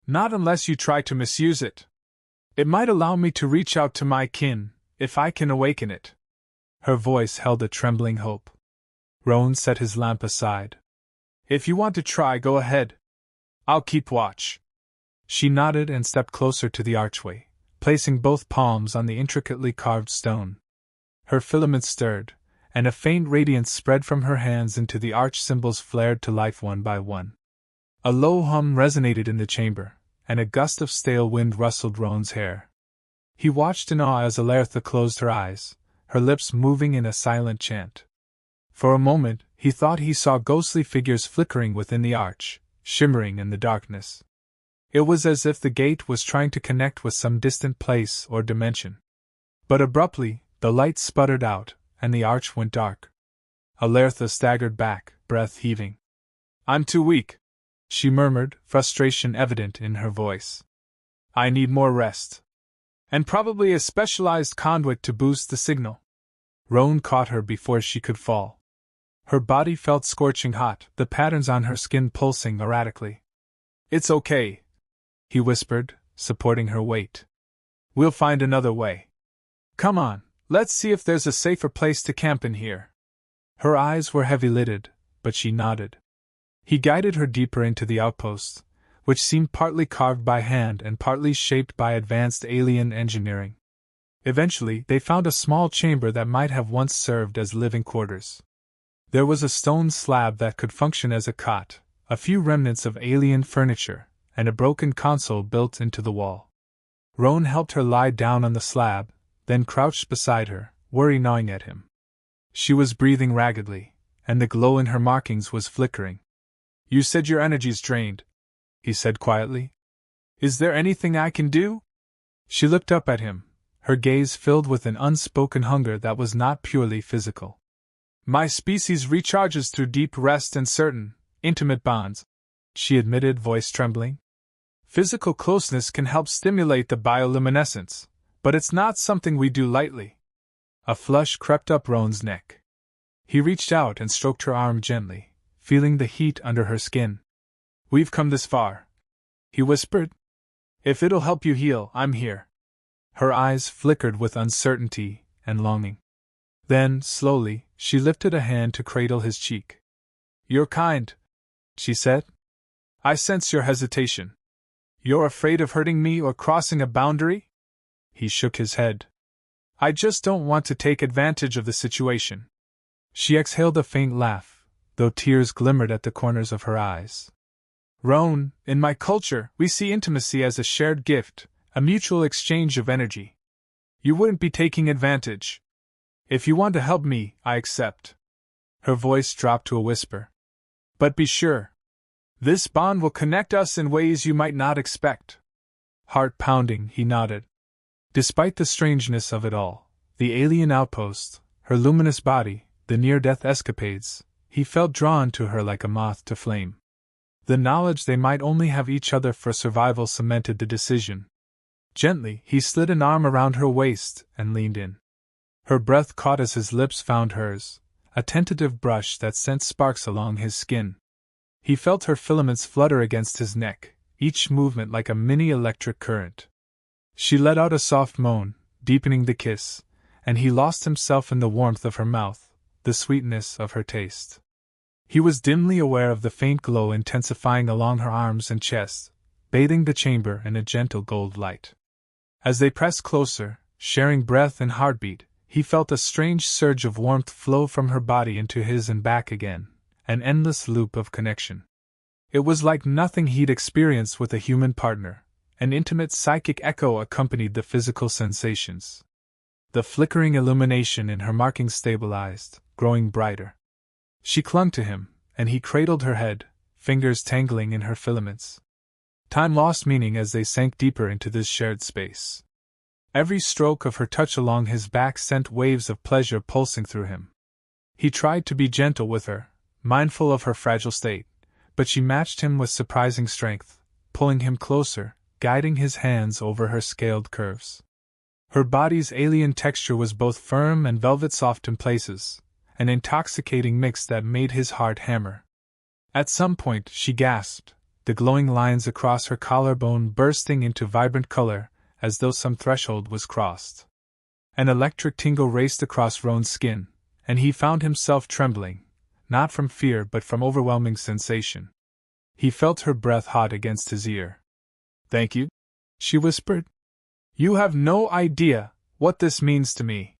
"Not unless you try to misuse it. It might allow me to reach out to my kin, if I can awaken it." Her voice held a trembling hope. Roan set his lamp aside. "If you want to try, go ahead. I'll keep watch." She nodded and stepped closer to the archway, placing both palms on the intricately carved stone. Her filaments stirred, and a faint radiance spread from her hands into the arch symbols flared to life one by one. A low hum resonated in the chamber, and a gust of stale wind rustled Roan's hair. He watched in awe as Alertha closed her eyes, her lips moving in a silent chant. For a moment, he thought he saw ghostly figures flickering within the arch, shimmering in the darkness. It was as if the gate was trying to connect with some distant place or dimension. But abruptly, the light sputtered out, and the arch went dark. Alertha staggered back, breath heaving. "I'm too weak," she murmured, frustration evident in her voice. "I need more rest. And probably a specialized conduit to boost the signal." Roan caught her before she could fall. Her body felt scorching hot, the patterns on her skin pulsing erratically. "It's okay," he whispered, supporting her weight. "We'll find another way. Come on, let's see if there's a safer place to camp in here." Her eyes were heavy-lidded, but she nodded. He guided her deeper into the outpost, which seemed partly carved by hand and partly shaped by advanced alien engineering. Eventually, they found a small chamber that might have once served as living quarters. There was a stone slab that could function as a cot, a few remnants of alien furniture, and a broken console built into the wall. Roan helped her lie down on the slab, then crouched beside her, worry gnawing at him. She was breathing raggedly, and the glow in her markings was flickering. "You said your energy's drained," he said quietly. "Is there anything I can do?" She looked up at him, her gaze filled with an unspoken hunger that was not purely physical. "My species recharges through deep rest and certain, intimate bonds," she admitted, voice trembling. "Physical closeness can help stimulate the bioluminescence, but it's not something we do lightly." A flush crept up Roan's neck. He reached out and stroked her arm gently, feeling the heat under her skin. "We've come this far," he whispered. "If it'll help you heal, I'm here." Her eyes flickered with uncertainty and longing. Then, slowly, she lifted a hand to cradle his cheek. "You're kind," she said. "I sense your hesitation. You're afraid of hurting me or crossing a boundary?" He shook his head. "I just don't want to take advantage of the situation." She exhaled a faint laugh, though tears glimmered at the corners of her eyes. "Roan, in my culture, we see intimacy as a shared gift, a mutual exchange of energy. You wouldn't be taking advantage. If you want to help me, I accept." Her voice dropped to a whisper. "But be sure. This bond will connect us in ways you might not expect." Heart pounding, he nodded. Despite the strangeness of it all, the alien outpost, her luminous body, the near-death escapades, he felt drawn to her like a moth to flame. The knowledge they might only have each other for survival cemented the decision. Gently, he slid an arm around her waist and leaned in. Her breath caught as his lips found hers, a tentative brush that sent sparks along his skin. He felt her filaments flutter against his neck, each movement like a mini electric current. She let out a soft moan, deepening the kiss, and he lost himself in the warmth of her mouth, the sweetness of her taste. He was dimly aware of the faint glow intensifying along her arms and chest, bathing the chamber in a gentle gold light. As they pressed closer, sharing breath and heartbeat, he felt a strange surge of warmth flow from her body into his and back again, an endless loop of connection. It was like nothing he'd experienced with a human partner. An intimate psychic echo accompanied the physical sensations. The flickering illumination in her markings stabilized, growing brighter. She clung to him, and he cradled her head, fingers tangling in her filaments. Time lost meaning as they sank deeper into this shared space. Every stroke of her touch along his back sent waves of pleasure pulsing through him. He tried to be gentle with her, mindful of her fragile state, but she matched him with surprising strength, pulling him closer, guiding his hands over her scaled curves. Her body's alien texture was both firm and velvet soft in places, an intoxicating mix that made his heart hammer. At some point, she gasped, the glowing lines across her collarbone bursting into vibrant color, as though some threshold was crossed. An electric tingle raced across Roan's skin, and he found himself trembling, not from fear but from overwhelming sensation. He felt her breath hot against his ear. "Thank you," she whispered. "You have no idea what this means to me."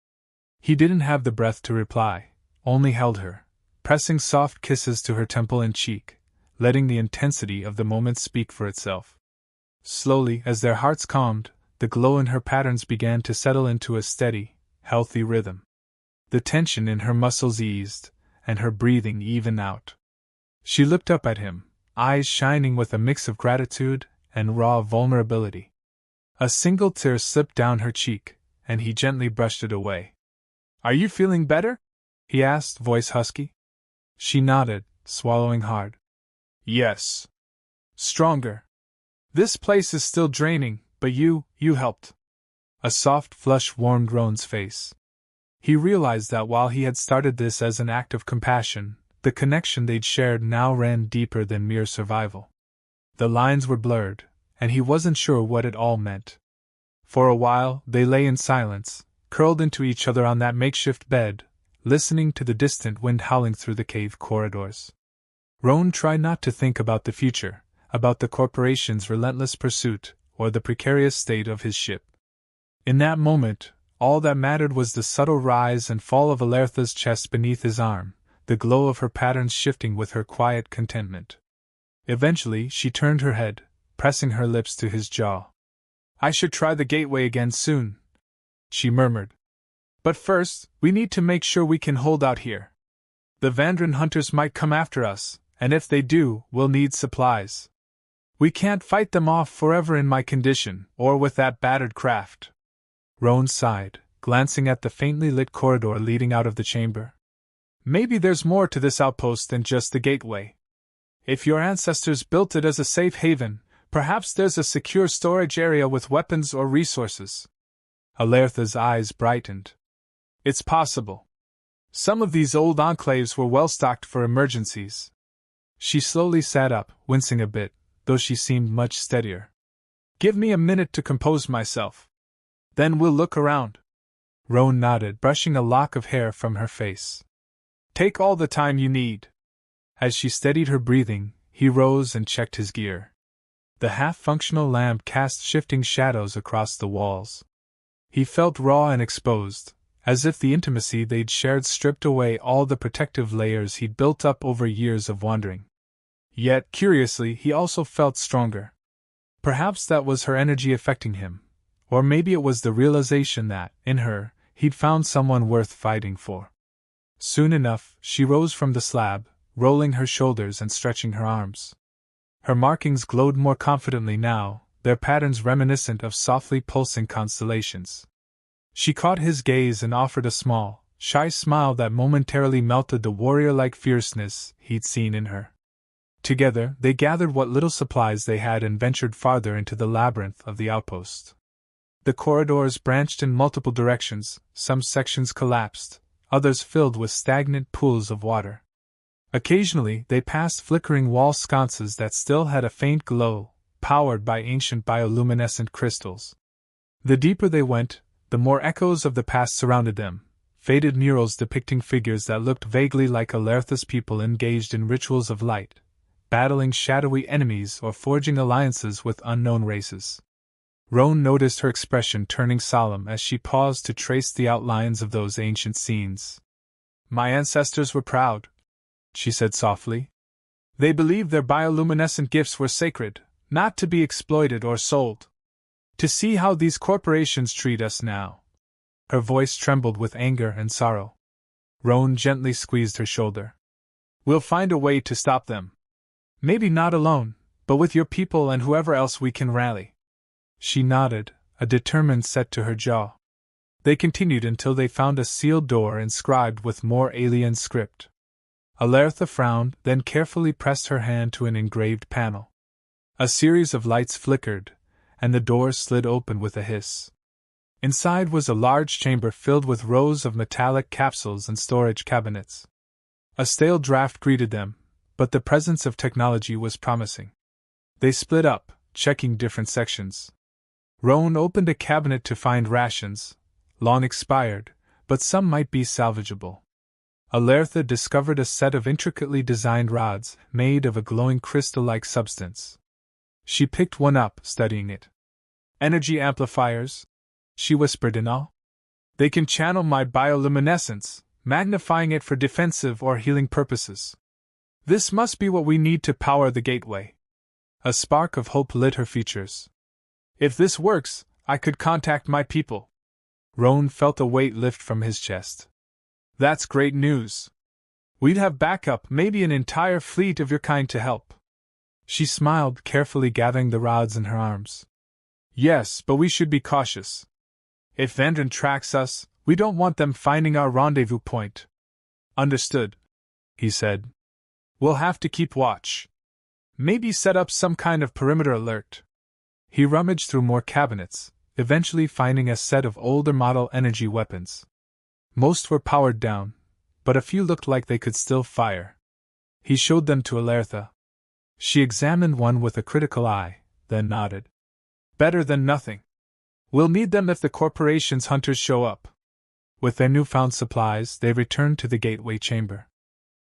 He didn't have the breath to reply, only held her, pressing soft kisses to her temple and cheek, letting the intensity of the moment speak for itself. Slowly, as their hearts calmed, the glow in her patterns began to settle into a steady, healthy rhythm. The tension in her muscles eased, and her breathing evened out. She looked up at him, eyes shining with a mix of gratitude and raw vulnerability. A single tear slipped down her cheek, and he gently brushed it away. "Are you feeling better?" he asked, voice husky. She nodded, swallowing hard. "Yes. Stronger. This place is still draining, but you helped." A soft flush warmed Roan's face. He realized that while he had started this as an act of compassion, the connection they'd shared now ran deeper than mere survival. The lines were blurred, and he wasn't sure what it all meant. For a while, they lay in silence, curled into each other on that makeshift bed, listening to the distant wind howling through the cave corridors. Roan tried not to think about the future, about the corporation's relentless pursuit, or the precarious state of his ship. In that moment, all that mattered was the subtle rise and fall of Alertha's chest beneath his arm, the glow of her patterns shifting with her quiet contentment. Eventually, she turned her head, pressing her lips to his jaw. "I should try the gateway again soon," she murmured. "But first, we need to make sure we can hold out here. The Vandran hunters might come after us, and if they do, we'll need supplies. We can't fight them off forever in my condition, or with that battered craft." Roan sighed, glancing at the faintly lit corridor leading out of the chamber. "Maybe there's more to this outpost than just the gateway. If your ancestors built it as a safe haven, perhaps there's a secure storage area with weapons or resources." Alertha's eyes brightened. "It's possible. Some of these old enclaves were well stocked for emergencies." She slowly sat up, wincing a bit, though she seemed much steadier. "Give me a minute to compose myself." Then we'll look around. Roan nodded, brushing a lock of hair from her face. Take all the time you need. As she steadied her breathing, he rose and checked his gear. The half-functional lamp cast shifting shadows across the walls. He felt raw and exposed, as if the intimacy they'd shared stripped away all the protective layers he'd built up over years of wandering. Yet, curiously, he also felt stronger. Perhaps that was her energy affecting him, or maybe it was the realization that, in her, he'd found someone worth fighting for. Soon enough, she rose from the slab, rolling her shoulders and stretching her arms. Her markings glowed more confidently now, their patterns reminiscent of softly pulsing constellations. She caught his gaze and offered a small, shy smile that momentarily melted the warrior-like fierceness he'd seen in her. Together, they gathered what little supplies they had and ventured farther into the labyrinth of the outpost. The corridors branched in multiple directions, some sections collapsed, others filled with stagnant pools of water. Occasionally, they passed flickering wall sconces that still had a faint glow, powered by ancient bioluminescent crystals. The deeper they went, the more echoes of the past surrounded them, faded murals depicting figures that looked vaguely like Alerthus people engaged in rituals of light, battling shadowy enemies or forging alliances with unknown races. Roan noticed her expression turning solemn as she paused to trace the outlines of those ancient scenes. My ancestors were proud, she said softly. They believed their bioluminescent gifts were sacred, not to be exploited or sold. To see how these corporations treat us now. Her voice trembled with anger and sorrow. Roan gently squeezed her shoulder. We'll find a way to stop them. Maybe not alone, but with your people and whoever else we can rally. She nodded, a determined set to her jaw. They continued until they found a sealed door inscribed with more alien script. Alertha frowned, then carefully pressed her hand to an engraved panel. A series of lights flickered, and the door slid open with a hiss. Inside was a large chamber filled with rows of metallic capsules and storage cabinets. A stale draft greeted them, but the presence of technology was promising. They split up, checking different sections. Roan opened a cabinet to find rations, long expired, but some might be salvageable. Alertha discovered a set of intricately designed rods made of a glowing crystal-like substance. She picked one up, studying it. Energy amplifiers, she whispered in awe. They can channel my bioluminescence, magnifying it for defensive or healing purposes. This must be what we need to power the gateway. A spark of hope lit her features. If this works, I could contact my people. Roan felt a weight lift from his chest. That's great news. We'd have backup, maybe an entire fleet of your kind to help. She smiled, carefully gathering the rods in her arms. Yes, but we should be cautious. If Vendron tracks us, we don't want them finding our rendezvous point. Understood, he said. We'll have to keep watch. Maybe set up some kind of perimeter alert. He rummaged through more cabinets, eventually finding a set of older model energy weapons. Most were powered down, but a few looked like they could still fire. He showed them to Alertha. She examined one with a critical eye, then nodded. Better than nothing. We'll need them if the corporation's hunters show up. With their newfound supplies, they returned to the gateway chamber.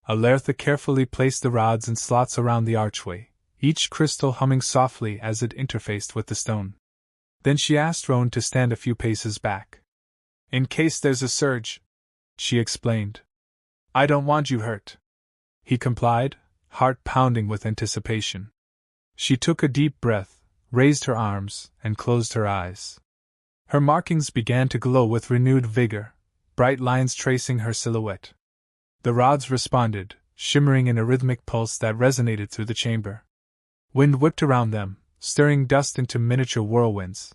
Alertha carefully placed the rods in slots around the archway, each crystal humming softly as it interfaced with the stone. Then she asked Roan to stand a few paces back. In case there's a surge, she explained. I don't want you hurt. He complied, heart pounding with anticipation. She took a deep breath, raised her arms, and closed her eyes. Her markings began to glow with renewed vigor, bright lines tracing her silhouette. The rods responded, shimmering in a rhythmic pulse that resonated through the chamber. Wind whipped around them, stirring dust into miniature whirlwinds.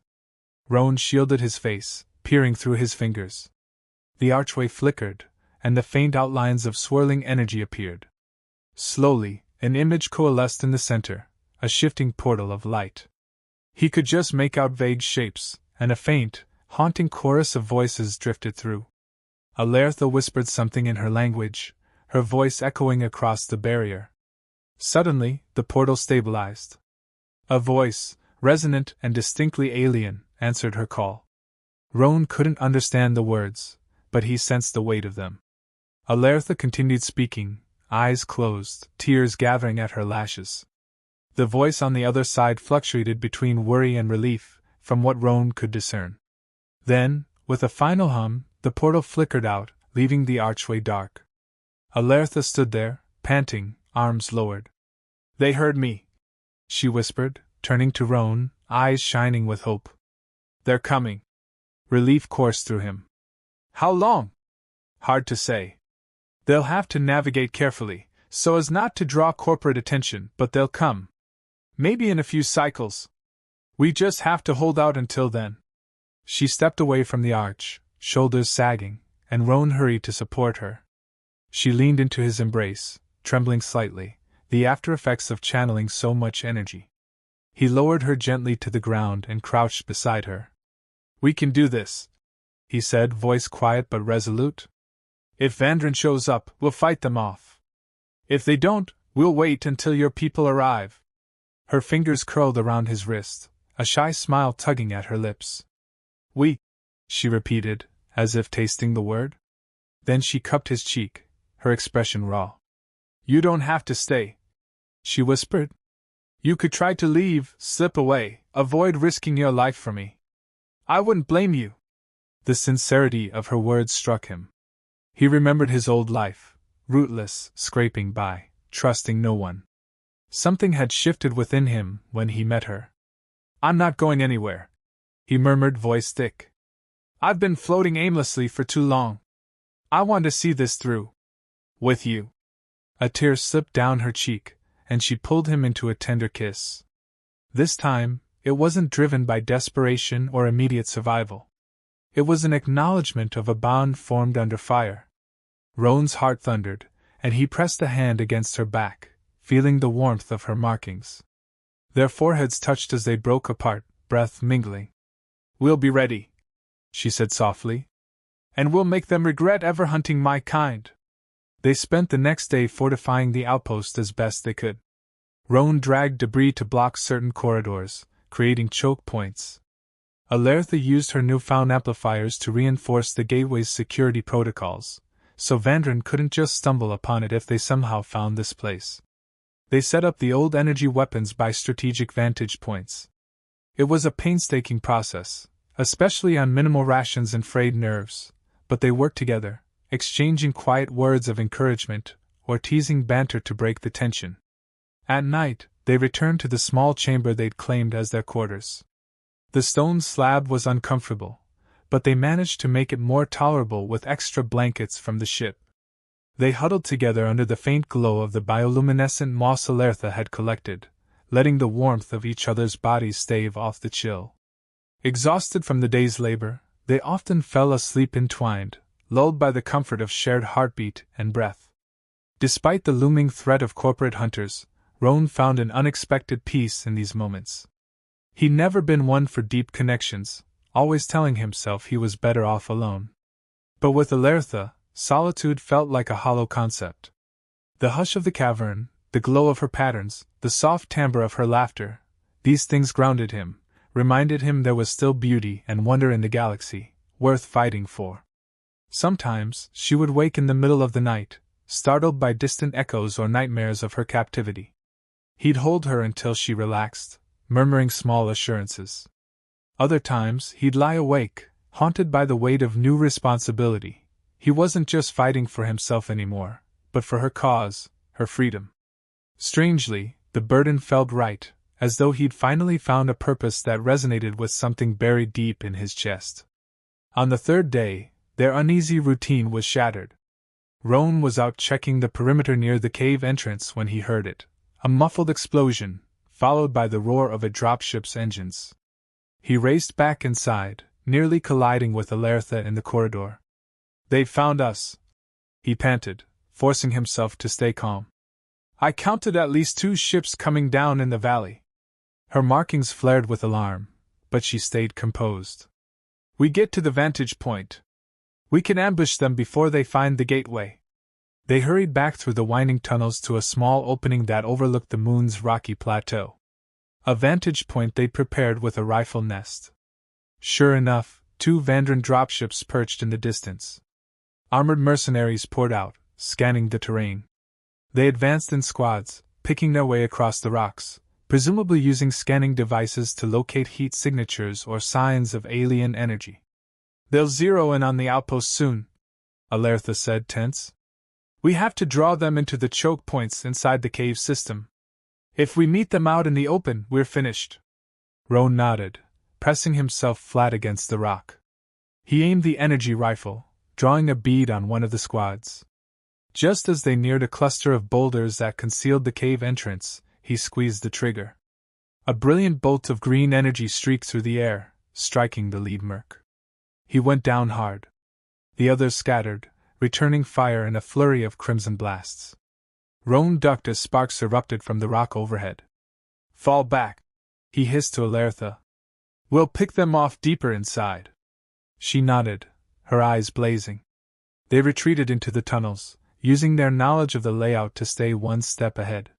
Roan shielded his face, peering through his fingers. The archway flickered, and the faint outlines of swirling energy appeared. Slowly, an image coalesced in the center, a shifting portal of light. He could just make out vague shapes, and a faint, haunting chorus of voices drifted through. Alertha whispered something in her language, her voice echoing across the barrier. Suddenly, the portal stabilized. A voice, resonant and distinctly alien, answered her call. Roan couldn't understand the words, but he sensed the weight of them. Alertha continued speaking, eyes closed, tears gathering at her lashes. The voice on the other side fluctuated between worry and relief, from what Roan could discern. Then, with a final hum, the portal flickered out, leaving the archway dark. Alertha stood there, panting, arms lowered. "They heard me," she whispered, turning to Roan, eyes shining with hope. "They're coming." Relief coursed through him. "How long?" "Hard to say. They'll have to navigate carefully, so as not to draw corporate attention, but they'll come. Maybe in a few cycles. We just have to hold out until then." She stepped away from the arch, shoulders sagging, and Roan hurried to support her. She leaned into his embrace, trembling slightly, the after effects of channeling so much energy. He lowered her gently to the ground and crouched beside her. "We can do this," he said, voice quiet but resolute. "If Vandren shows up, we'll fight them off. If they don't, we'll wait until your people arrive." Her fingers curled around his wrist, a shy smile tugging at her lips. "We," she repeated, as if tasting the word. Then she cupped his cheek, her expression raw. "You don't have to stay," she whispered. "You could try to leave, slip away, avoid risking your life for me. I wouldn't blame you." The sincerity of her words struck him. He remembered his old life, rootless, scraping by, trusting no one. Something had shifted within him when he met her. "I'm not going anywhere," he murmured, voice thick. "I've been floating aimlessly for too long. I want to see this through. With you." A tear slipped down her cheek, and she pulled him into a tender kiss. This time, it wasn't driven by desperation or immediate survival. It was an acknowledgement of a bond formed under fire. Roan's heart thundered, and he pressed a hand against her back, feeling the warmth of her markings. Their foreheads touched as they broke apart, breath mingling. "We'll be ready," she said softly. "And we'll make them regret ever hunting my kind." They spent the next day fortifying the outpost as best they could. Roan dragged debris to block certain corridors, creating choke points. Alertha used her newfound amplifiers to reinforce the gateway's security protocols, so Vandren couldn't just stumble upon it if they somehow found this place. They set up the old energy weapons by strategic vantage points. It was a painstaking process, especially on minimal rations and frayed nerves, but they worked together, exchanging quiet words of encouragement or teasing banter to break the tension. At night, they returned to the small chamber they'd claimed as their quarters. The stone slab was uncomfortable, but they managed to make it more tolerable with extra blankets from the ship. They huddled together under the faint glow of the bioluminescent moss Alertha had collected, letting the warmth of each other's bodies stave off the chill. Exhausted from the day's labor, they often fell asleep entwined, lulled by the comfort of shared heartbeat and breath. Despite the looming threat of corporate hunters, Roan found an unexpected peace in these moments. He'd never been one for deep connections, always telling himself he was better off alone. But with Alertha, solitude felt like a hollow concept. The hush of the cavern, the glow of her patterns, the soft timbre of her laughter, these things grounded him, reminded him there was still beauty and wonder in the galaxy, worth fighting for. Sometimes, she would wake in the middle of the night, startled by distant echoes or nightmares of her captivity. He'd hold her until she relaxed, murmuring small assurances. Other times, he'd lie awake, haunted by the weight of new responsibility. He wasn't just fighting for himself anymore, but for her cause, her freedom. Strangely, the burden felt right, as though he'd finally found a purpose that resonated with something buried deep in his chest. On the third day, their uneasy routine was shattered. Roan was out checking the perimeter near the cave entrance when he heard it, a muffled explosion, followed by the roar of a dropship's engines. He raced back inside, nearly colliding with Alertha in the corridor. "They've found us," he panted, forcing himself to stay calm. "I counted at least 2 ships coming down in the valley." Her markings flared with alarm, but she stayed composed. "We get to the vantage point. We can ambush them before they find the gateway." They hurried back through the winding tunnels to a small opening that overlooked the moon's rocky plateau. A vantage point they'd prepared with a rifle nest. Sure enough, 2 Vandran dropships perched in the distance. Armored mercenaries poured out, scanning the terrain. They advanced in squads, picking their way across the rocks, presumably using scanning devices to locate heat signatures or signs of alien energy. "They'll zero in on the outpost soon," Alertha said, tense. "We have to draw them into the choke points inside the cave system. If we meet them out in the open, we're finished." Roan nodded, pressing himself flat against the rock. He aimed the energy rifle, drawing a bead on one of the squads. Just as they neared a cluster of boulders that concealed the cave entrance, he squeezed the trigger. A brilliant bolt of green energy streaked through the air, striking the lead merc. He went down hard. The others scattered, returning fire in a flurry of crimson blasts. Roan ducked as sparks erupted from the rock overhead. "Fall back," he hissed to Alertha. "We'll pick them off deeper inside." She nodded, her eyes blazing. They retreated into the tunnels, using their knowledge of the layout to stay one step ahead.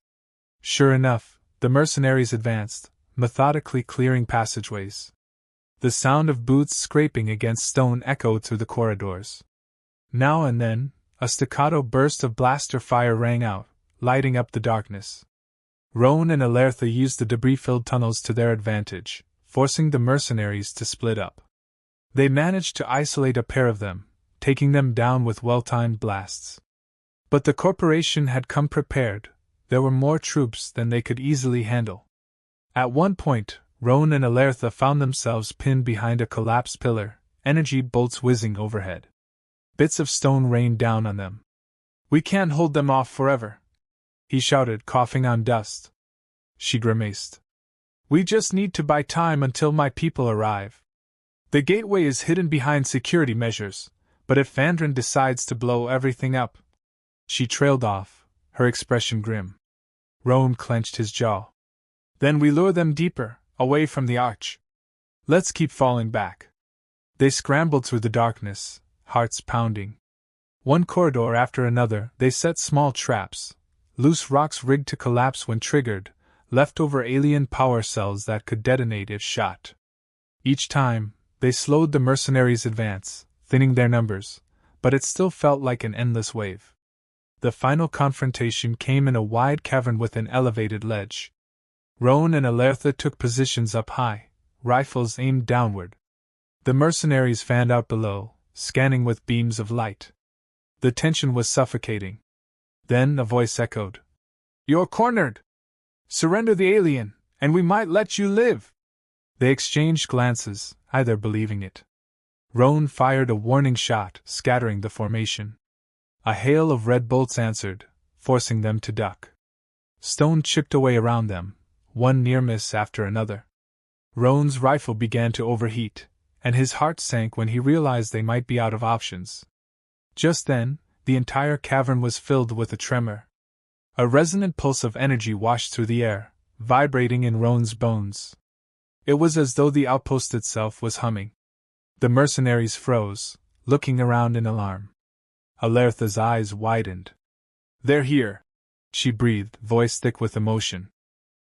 Sure enough, the mercenaries advanced, methodically clearing passageways. The sound of boots scraping against stone echoed through the corridors. Now and then, a staccato burst of blaster fire rang out, lighting up the darkness. Roan and Alertha used the debris-filled tunnels to their advantage, forcing the mercenaries to split up. They managed to isolate a pair of them, taking them down with well-timed blasts. But the corporation had come prepared. There were more troops than they could easily handle. At one point, Roan and Alertha found themselves pinned behind a collapsed pillar, energy bolts whizzing overhead. Bits of stone rained down on them. "We can't hold them off forever," he shouted, coughing on dust. She grimaced. "We just need to buy time until my people arrive. The gateway is hidden behind security measures, but if Vandran decides to blow everything up..." She trailed off, her expression grim. Roan clenched his jaw. "Then we lure them deeper, away from the arch. Let's keep falling back." They scrambled through the darkness, hearts pounding. One corridor after another, they set small traps, loose rocks rigged to collapse when triggered, leftover alien power cells that could detonate if shot. Each time, they slowed the mercenaries' advance, thinning their numbers, but it still felt like an endless wave. The final confrontation came in a wide cavern with an elevated ledge. Roan and Alertha took positions up high, rifles aimed downward. The mercenaries fanned out below, scanning with beams of light. The tension was suffocating. Then a voice echoed. "You're cornered! Surrender the alien, and we might let you live!" They exchanged glances, either believing it. Roan fired a warning shot, scattering the formation. A hail of red bolts answered, forcing them to duck. Stone chipped away around them, one near miss after another. Roan's rifle began to overheat, and his heart sank when he realized they might be out of options. Just then, the entire cavern was filled with a tremor. A resonant pulse of energy washed through the air, vibrating in Roan's bones. It was as though the outpost itself was humming. The mercenaries froze, looking around in alarm. Alertha's eyes widened. "They're here," she breathed, voice thick with emotion.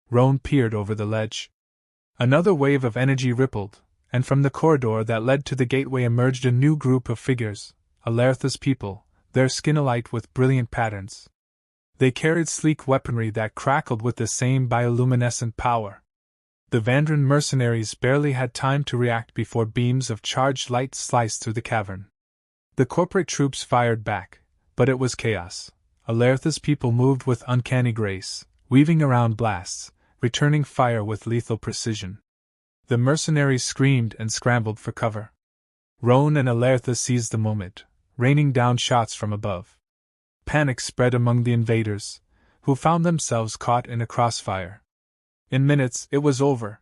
Roan peered over the ledge. Another wave of energy rippled, and from the corridor that led to the gateway emerged a new group of figures, Alertha's people, their skin alight with brilliant patterns. They carried sleek weaponry that crackled with the same bioluminescent power. The Vandran mercenaries barely had time to react before beams of charged light sliced through the cavern. The corporate troops fired back, but it was chaos. Alertha's people moved with uncanny grace, weaving around blasts, returning fire with lethal precision. The mercenaries screamed and scrambled for cover. Roan and Alertha seized the moment, raining down shots from above. Panic spread among the invaders, who found themselves caught in a crossfire. In minutes, it was over.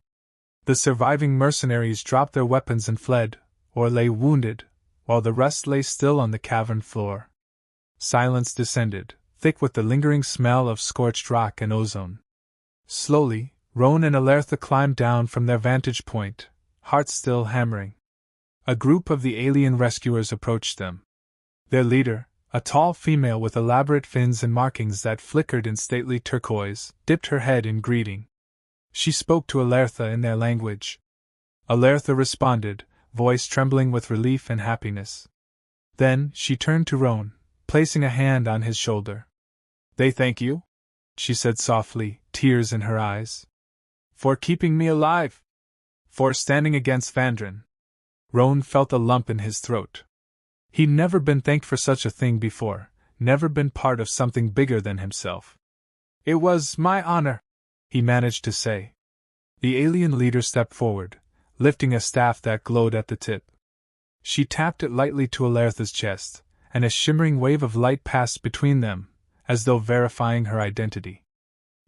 The surviving mercenaries dropped their weapons and fled, or lay wounded, while the rest lay still on the cavern floor. Silence descended, thick with the lingering smell of scorched rock and ozone. Slowly, Roan and Alertha climbed down from their vantage point, hearts still hammering. A group of the alien rescuers approached them. Their leader, a tall female with elaborate fins and markings that flickered in stately turquoise, dipped her head in greeting. She spoke to Alertha in their language. Alertha responded, voice trembling with relief and happiness. Then, she turned to Roan, placing a hand on his shoulder. "They thank you?" she said softly, tears in her eyes. "For keeping me alive? For standing against Vandrin?" Roan felt a lump in his throat. He'd never been thanked for such a thing before, never been part of something bigger than himself. "It was my honor," he managed to say. The alien leader stepped forward, lifting a staff that glowed at the tip. She tapped it lightly to Alertha's chest, and a shimmering wave of light passed between them, as though verifying her identity.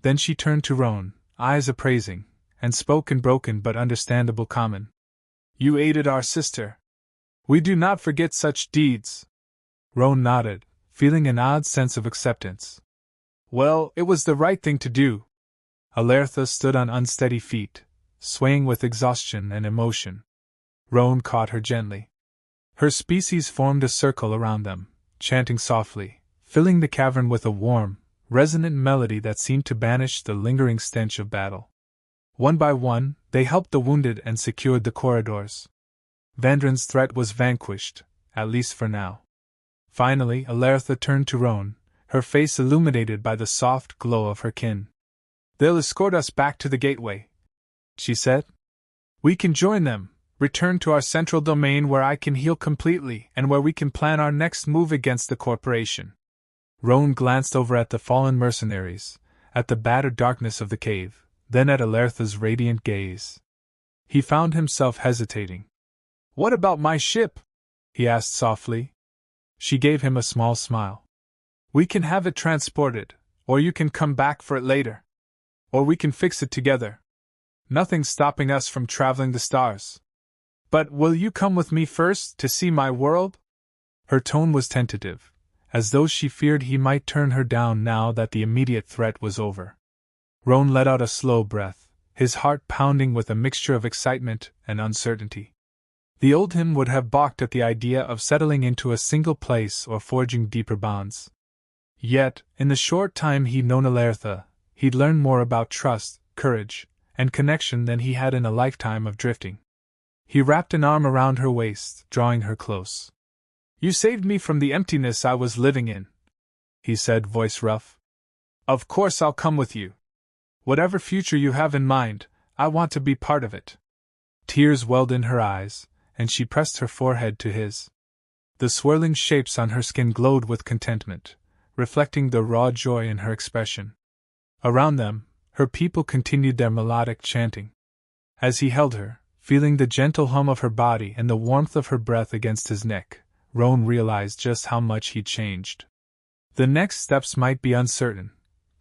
Then she turned to Roan, eyes appraising, and spoke in broken but understandable common. "You aided our sister. We do not forget such deeds." Roan nodded, feeling an odd sense of acceptance. "Well, it was the right thing to do." Alertha stood on unsteady feet, swaying with exhaustion and emotion. Roan caught her gently. Her species formed a circle around them, chanting softly, filling the cavern with a warm, resonant melody that seemed to banish the lingering stench of battle. One by one, they helped the wounded and secured the corridors. Vandrin's threat was vanquished, at least for now. Finally, Alertha turned to Roan, her face illuminated by the soft glow of her kin. "They'll escort us back to the gateway," she said. "We can join them, return to our central domain where I can heal completely and where we can plan our next move against the corporation." Roan glanced over at the fallen mercenaries, at the battered darkness of the cave, then at Alertha's radiant gaze. He found himself hesitating. "What about my ship?" he asked softly. She gave him a small smile. "We can have it transported, or you can come back for it later. Or we can fix it together. Nothing's stopping us from traveling the stars. But will you come with me first to see my world?" Her tone was tentative, as though she feared he might turn her down now that the immediate threat was over. Roan let out a slow breath, his heart pounding with a mixture of excitement and uncertainty. The old him would have balked at the idea of settling into a single place or forging deeper bonds. Yet, in the short time he'd known Alertha, he'd learned more about trust, courage, and connection than he had in a lifetime of drifting. He wrapped an arm around her waist, drawing her close. "You saved me from the emptiness I was living in," he said, voice rough. "Of course I'll come with you. Whatever future you have in mind, I want to be part of it." Tears welled in her eyes, and she pressed her forehead to his. The swirling shapes on her skin glowed with contentment, reflecting the raw joy in her expression. Around them, her people continued their melodic chanting. As he held her, feeling the gentle hum of her body and the warmth of her breath against his neck, Roan realized just how much he'd changed. The next steps might be uncertain,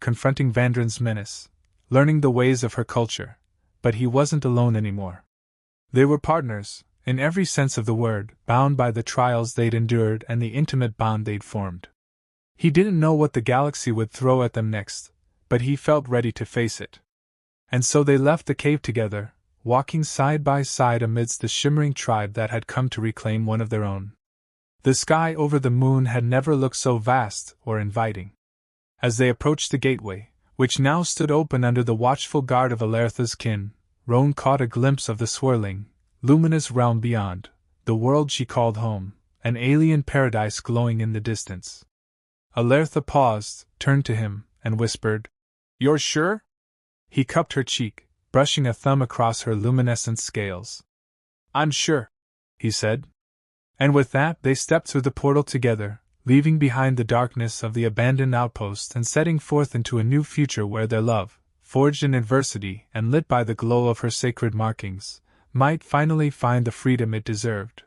confronting Vandrin's menace, learning the ways of her culture, but he wasn't alone anymore. They were partners, in every sense of the word, bound by the trials they'd endured and the intimate bond they'd formed. He didn't know what the galaxy would throw at them next, but he felt ready to face it. And so they left the cave together, walking side by side amidst the shimmering tribe that had come to reclaim one of their own. The sky over the moon had never looked so vast or inviting. As they approached the gateway, which now stood open under the watchful guard of Alertha's kin, Roan caught a glimpse of the swirling, luminous realm beyond, the world she called home, an alien paradise glowing in the distance. Alertha paused, turned to him, and whispered, "You're sure?" He cupped her cheek, brushing a thumb across her luminescent scales. "I'm sure," he said. And with that they stepped through the portal together, leaving behind the darkness of the abandoned outpost and setting forth into a new future where their love, forged in adversity and lit by the glow of her sacred markings, might finally find the freedom it deserved.